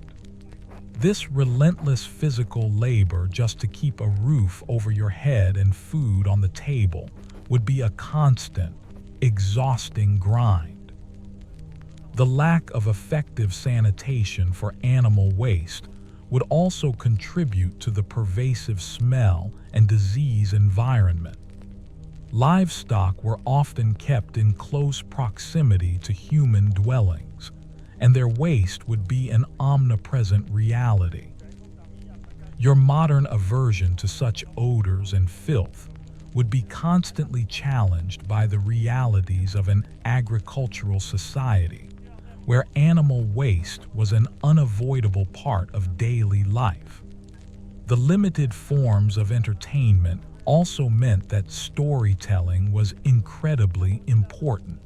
This relentless physical labor just to keep a roof over your head and food on the table would be a constant, exhausting grind. The lack of effective sanitation for animal waste would also contribute to the pervasive smell and disease environment. Livestock were often kept in close proximity to human dwellings, and their waste would be an omnipresent reality. Your modern aversion to such odors and filth would be constantly challenged by the realities of an agricultural society, where animal waste was an unavoidable part of daily life. The limited forms of entertainment also meant that storytelling was incredibly important.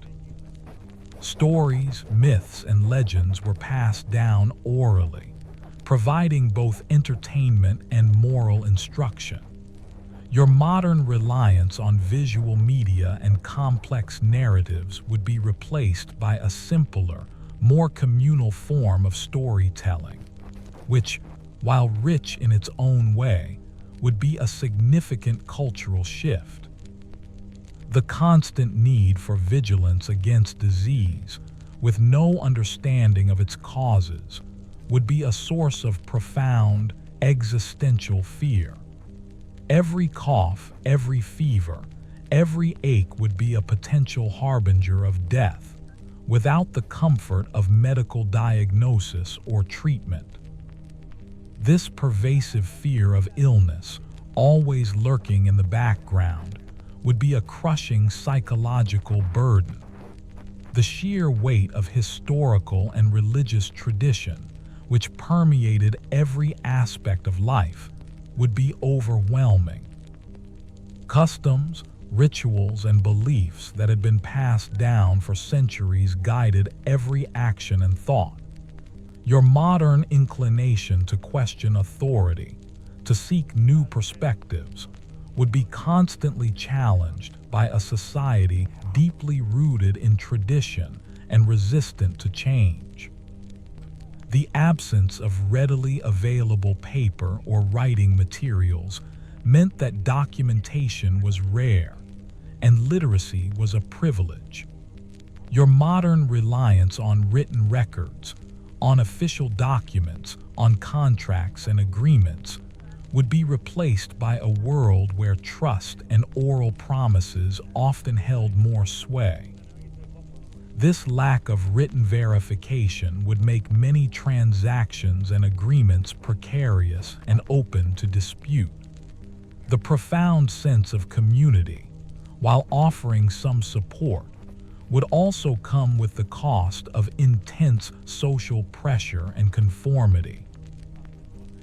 Stories, myths, and legends were passed down orally, providing both entertainment and moral instruction. Your modern reliance on visual media and complex narratives would be replaced by a simpler, more communal form of storytelling, which, while rich in its own way, would be a significant cultural shift. The constant need for vigilance against disease, with no understanding of its causes, would be a source of profound, existential fear. Every cough, every fever, every ache would be a potential harbinger of death, without the comfort of medical diagnosis or treatment. This pervasive fear of illness, always lurking in the background, would be a crushing psychological burden. The sheer weight of historical and religious tradition, which permeated every aspect of life, would be overwhelming. Customs, rituals, and beliefs that had been passed down for centuries guided every action and thought. Your modern inclination to question authority, to seek new perspectives, would be constantly challenged by a society deeply rooted in tradition and resistant to change. The absence of readily available paper or writing materials meant that documentation was rare and literacy was a privilege. Your modern reliance on written records, on official documents, on contracts and agreements would be replaced by a world where trust and oral promises often held more sway. This lack of written verification would make many transactions and agreements precarious and open to dispute. The profound sense of community, while offering some support, would also come with the cost of intense social pressure and conformity.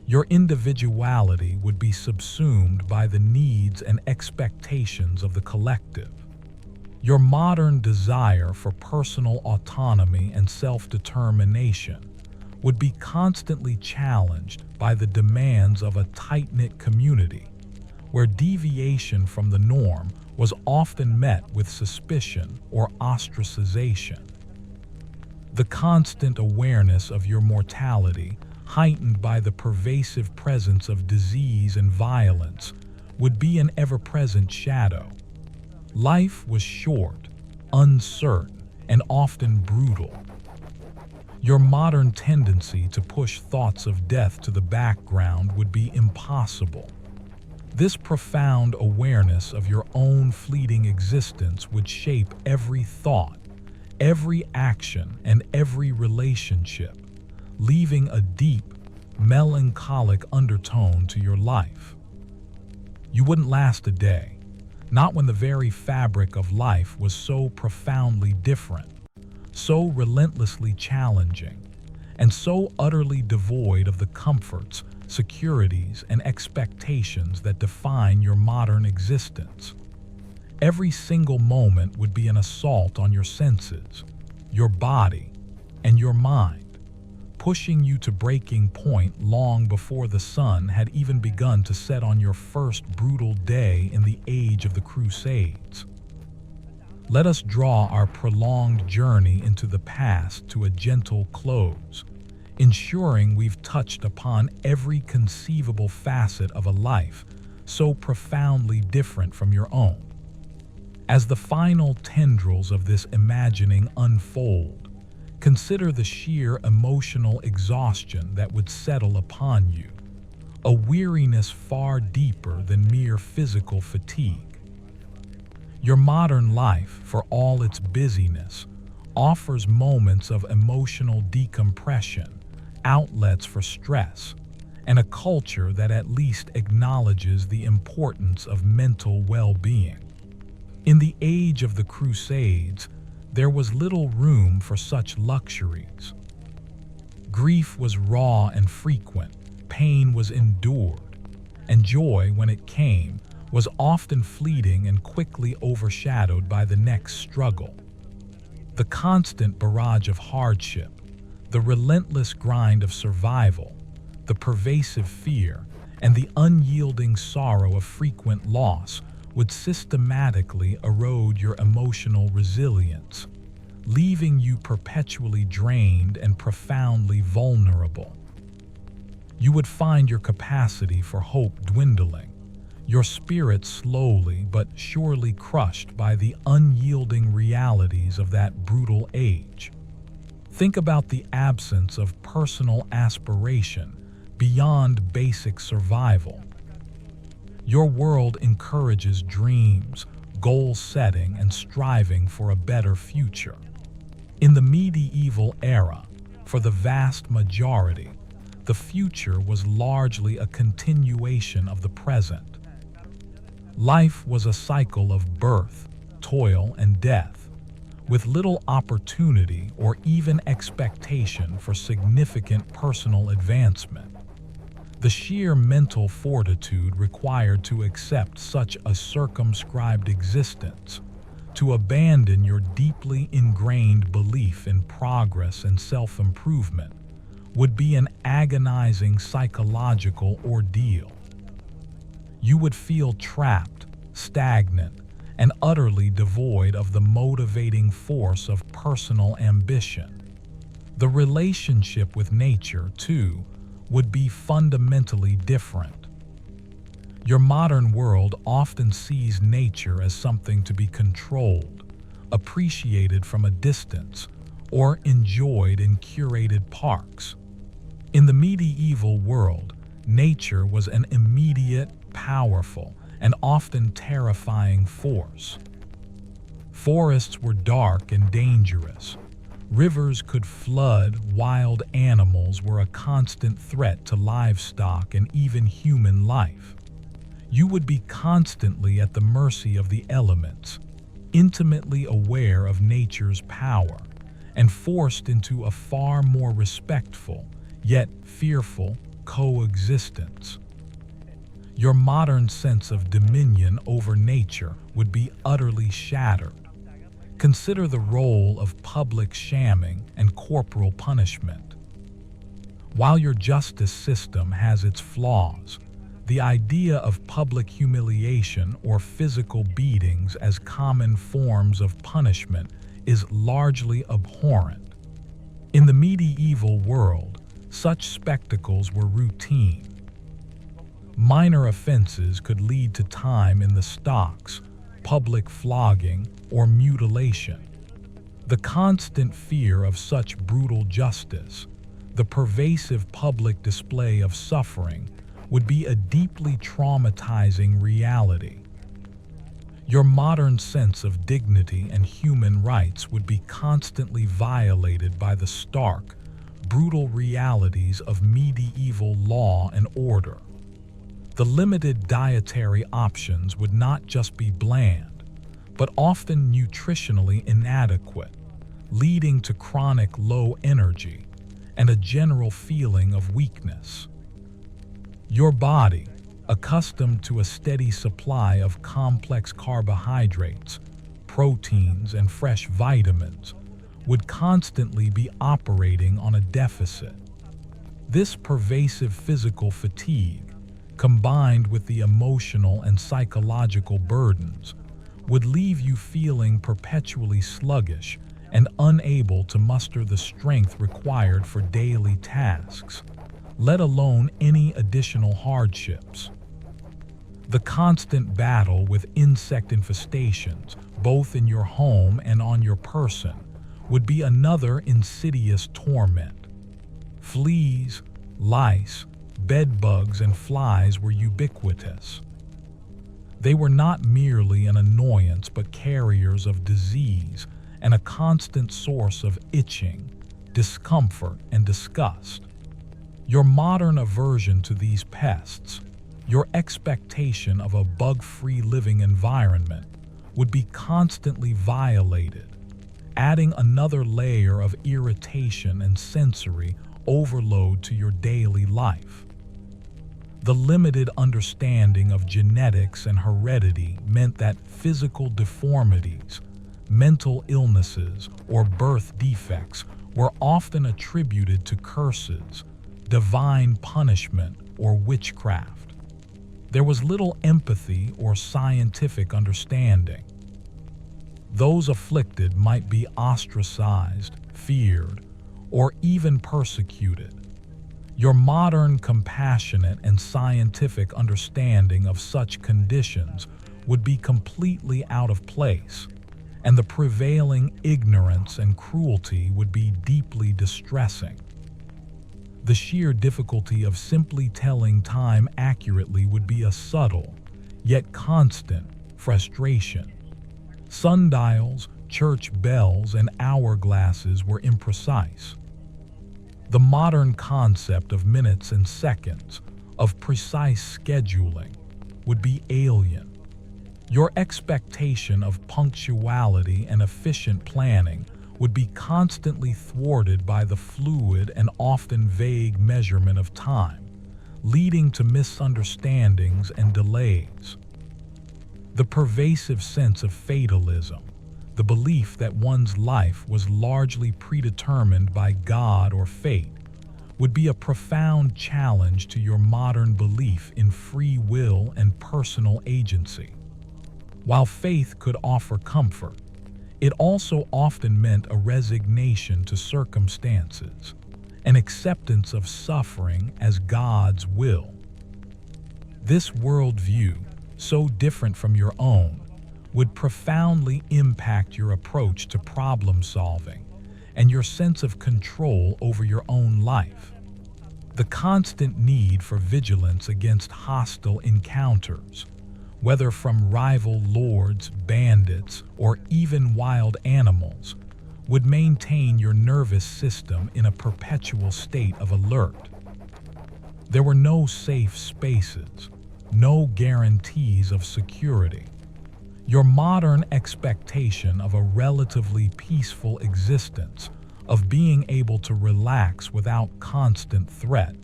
Your individuality would be subsumed by the needs and expectations of the collective. Your modern desire for personal autonomy and self-determination would be constantly challenged by the demands of a tight-knit community, where deviation from the norm was often met with suspicion or ostracization. The constant awareness of your mortality, heightened by the pervasive presence of disease and violence, would be an ever-present shadow. Life was short, uncertain, and often brutal. Your modern tendency to push thoughts of death to the background would be impossible. This profound awareness of your own fleeting existence would shape every thought, every action, and every relationship, leaving a deep, melancholic undertone to your life. You wouldn't last a day, not when the very fabric of life was so profoundly different, so relentlessly challenging, and so utterly devoid of the comforts, securities, and expectations that define your modern existence. Every single moment would be an assault on your senses, your body, and your mind, pushing you to breaking point long before the sun had even begun to set on your first brutal day in the age of the Crusades. Let us draw our prolonged journey into the past to a gentle close, ensuring we've touched upon every conceivable facet of a life so profoundly different from your own. As the final tendrils of this imagining unfold, consider the sheer emotional exhaustion that would settle upon you, a weariness far deeper than mere physical fatigue. Your modern life, for all its busyness, offers moments of emotional decompression, outlets for stress, and a culture that at least acknowledges the importance of mental well-being. In the age of the Crusades, there was little room for such luxuries. Grief was raw and frequent, pain was endured, and joy, when it came, was often fleeting and quickly overshadowed by the next struggle. The constant barrage of hardship, the relentless grind of survival, the pervasive fear, and the unyielding sorrow of frequent loss would systematically erode your emotional resilience, leaving you perpetually drained and profoundly vulnerable. You would find your capacity for hope dwindling, your spirit slowly but surely crushed by the unyielding realities of that brutal age. Think about the absence of personal aspiration, beyond basic survival. Your world encourages dreams, goal setting, and striving for a better future. In the medieval era, for the vast majority, the future was largely a continuation of the present. Life was a cycle of birth, toil, and death, with little opportunity or even expectation for significant personal advancement. The sheer mental fortitude required to accept such a circumscribed existence, to abandon your deeply ingrained belief in progress and self-improvement, would be an agonizing psychological ordeal. You would feel trapped, stagnant, and utterly devoid of the motivating force of personal ambition. The relationship with nature, too, would be fundamentally different. Your modern world often sees nature as something to be controlled, appreciated from a distance, or enjoyed in curated parks. In the medieval world, nature was an immediate, powerful, and often terrifying force. Forests were dark and dangerous. Rivers could flood, wild animals were a constant threat to livestock and even human life. You would be constantly at the mercy of the elements, intimately aware of nature's power, and forced into a far more respectful, yet fearful, coexistence. Your modern sense of dominion over nature would be utterly shattered. Consider the role of public shamming and corporal punishment. While your justice system has its flaws, the idea of public humiliation or physical beatings as common forms of punishment is largely abhorrent. In the medieval world, such spectacles were routine. Minor offenses could lead to time in the stocks, public flogging, or mutilation. The constant fear of such brutal justice, the pervasive public display of suffering, would be a deeply traumatizing reality. Your modern sense of dignity and human rights would be constantly violated by the stark, brutal realities of medieval law and order. The limited dietary options would not just be bland, but often nutritionally inadequate, leading to chronic low energy and a general feeling of weakness. Your body, accustomed to a steady supply of complex carbohydrates, proteins, and fresh vitamins, would constantly be operating on a deficit. This pervasive physical fatigue, combined with the emotional and psychological burdens, would leave you feeling perpetually sluggish and unable to muster the strength required for daily tasks, let alone any additional hardships. The constant battle with insect infestations, both in your home and on your person, would be another insidious torment. Fleas, lice, bedbugs, and flies were ubiquitous. They were not merely an annoyance but carriers of disease and a constant source of itching, discomfort, and disgust. Your modern aversion to these pests, your expectation of a bug-free living environment, would be constantly violated, adding another layer of irritation and sensory overload to your daily life. The limited understanding of genetics and heredity meant that physical deformities, mental illnesses, or birth defects were often attributed to curses, divine punishment, or witchcraft. There was little empathy or scientific understanding. Those afflicted might be ostracized, feared, or even persecuted. Your modern compassionate and scientific understanding of such conditions would be completely out of place, and the prevailing ignorance and cruelty would be deeply distressing. The sheer difficulty of simply telling time accurately would be a subtle, yet constant, frustration. Sundials, church bells, and hourglasses were imprecise. The modern concept of minutes and seconds, of precise scheduling, would be alien. Your expectation of punctuality and efficient planning would be constantly thwarted by the fluid and often vague measurement of time, leading to misunderstandings and delays. The pervasive sense of fatalism, the belief that one's life was largely predetermined by God or fate, would be a profound challenge to your modern belief in free will and personal agency. While faith could offer comfort, it also often meant a resignation to circumstances, an acceptance of suffering as God's will. This worldview, so different from your own, would profoundly impact your approach to problem solving and your sense of control over your own life. The constant need for vigilance against hostile encounters, whether from rival lords, bandits, or even wild animals, would maintain your nervous system in a perpetual state of alert. There were no safe spaces, no guarantees of security. Your modern expectation of a relatively peaceful existence, of being able to relax without constant threat,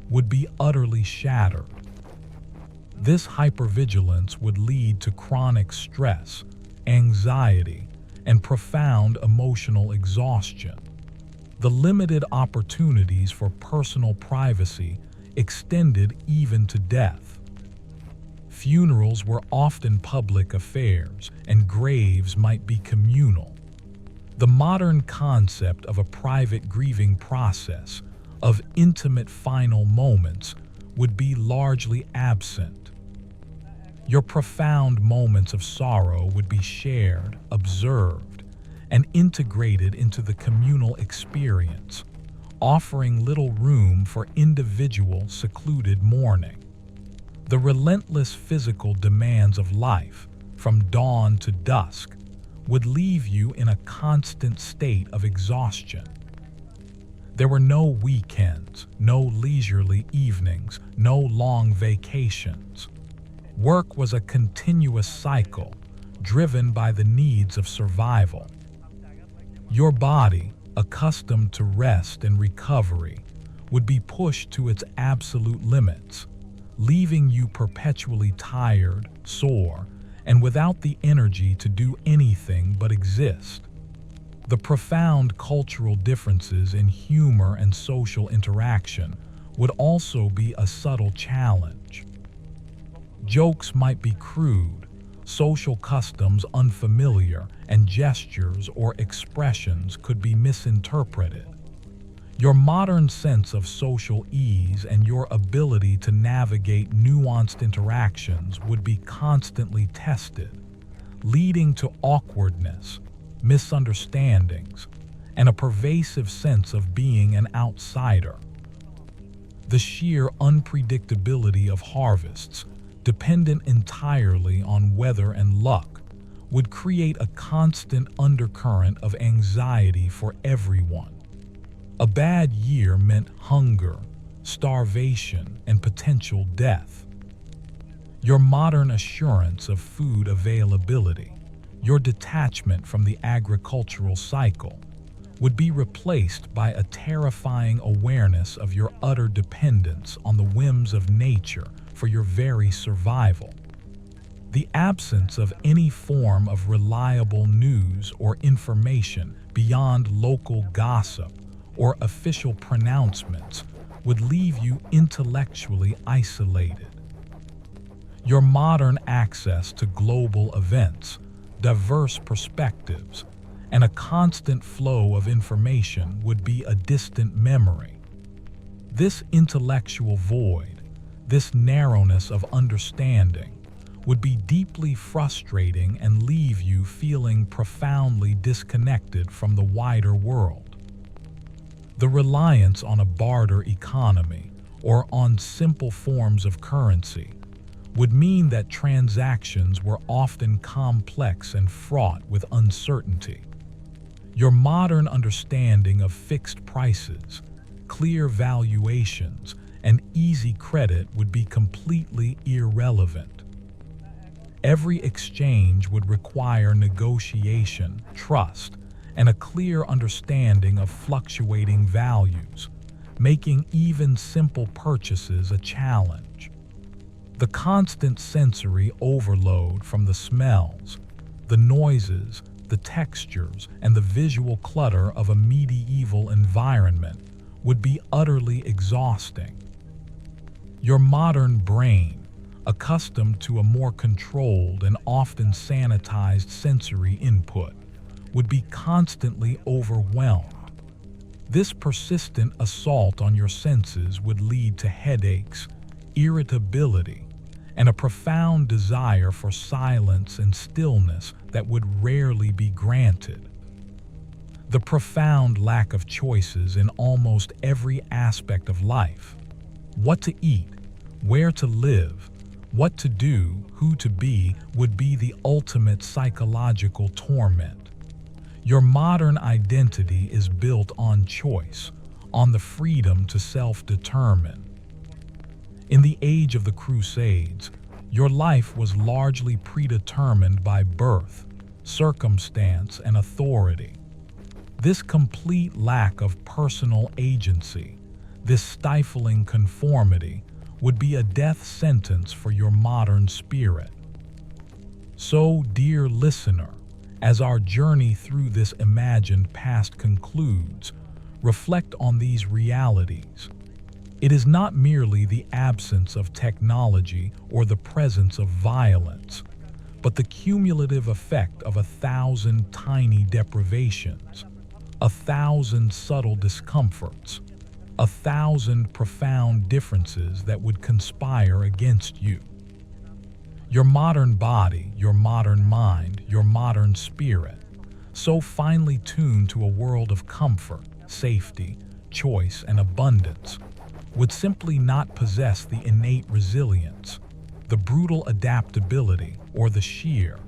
would be utterly shattered. This hypervigilance would lead to chronic stress, anxiety, and profound emotional exhaustion. The limited opportunities for personal privacy extended even to death. Funerals were often public affairs, and graves might be communal. The modern concept of a private grieving process, of intimate final moments, would be largely absent. Your profound moments of sorrow would be shared, observed, and integrated into the communal experience, offering little room for individual, secluded mourning. The relentless physical demands of life, from dawn to dusk, would leave you in a constant state of exhaustion. There were no weekends, no leisurely evenings, no long vacations. Work was a continuous cycle, driven by the needs of survival. Your body, accustomed to rest and recovery, would be pushed to its absolute limits, leaving you perpetually tired, sore, and without the energy to do anything but exist. The profound cultural differences in humor and social interaction would also be a subtle challenge. Jokes might be crude, social customs unfamiliar, and gestures or expressions could be misinterpreted. Your modern sense of social ease and your ability to navigate nuanced interactions would be constantly tested, leading to awkwardness, misunderstandings, and a pervasive sense of being an outsider. The sheer unpredictability of harvests, dependent entirely on weather and luck, would create a constant undercurrent of anxiety for everyone. A bad year meant hunger, starvation, and potential death. Your modern assurance of food availability, your detachment from the agricultural cycle, would be replaced by a terrifying awareness of your utter dependence on the whims of nature for your very survival. The absence of any form of reliable news or information beyond local gossip or official pronouncements would leave you intellectually isolated. Your modern access to global events, diverse perspectives, and a constant flow of information would be a distant memory. This intellectual void, this narrowness of understanding, would be deeply frustrating and leave you feeling profoundly disconnected from the wider world. The reliance on a barter economy or on simple forms of currency would mean that transactions were often complex and fraught with uncertainty. Your modern understanding of fixed prices, clear valuations, and easy credit would be completely irrelevant. Every exchange would require negotiation, trust, and a clear understanding of fluctuating values, making even simple purchases a challenge. The constant sensory overload from the smells, the noises, the textures, and the visual clutter of a medieval environment would be utterly exhausting. Your modern brain, accustomed to a more controlled and often sanitized sensory input, would be constantly overwhelmed. This persistent assault on your senses would lead to headaches, irritability, and a profound desire for silence and stillness that would rarely be granted. The profound lack of choices in almost every aspect of life, what to eat, where to live, what to do, who to be, would be the ultimate psychological torment. Your modern identity is built on choice, on the freedom to self-determine. In the age of the Crusades, your life was largely predetermined by birth, circumstance, and authority. This complete lack of personal agency, this stifling conformity, would be a death sentence for your modern spirit. So, dear listener, as our journey through this imagined past concludes, reflect on these realities. It is not merely the absence of technology or the presence of violence, but the cumulative effect of 1,000 tiny deprivations, 1,000 subtle discomforts, 1,000 profound differences that would conspire against you. Your modern body, your modern mind, your modern spirit, so finely tuned to a world of comfort, safety, choice, and abundance, would simply not possess the innate resilience, the brutal adaptability, or the sheer,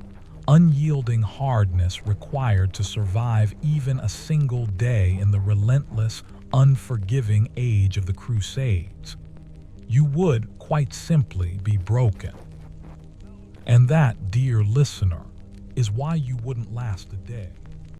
unyielding hardness required to survive even a single day in the relentless, unforgiving age of the Crusades. You would, quite simply, be broken. And that, dear listener, is why you wouldn't last a day.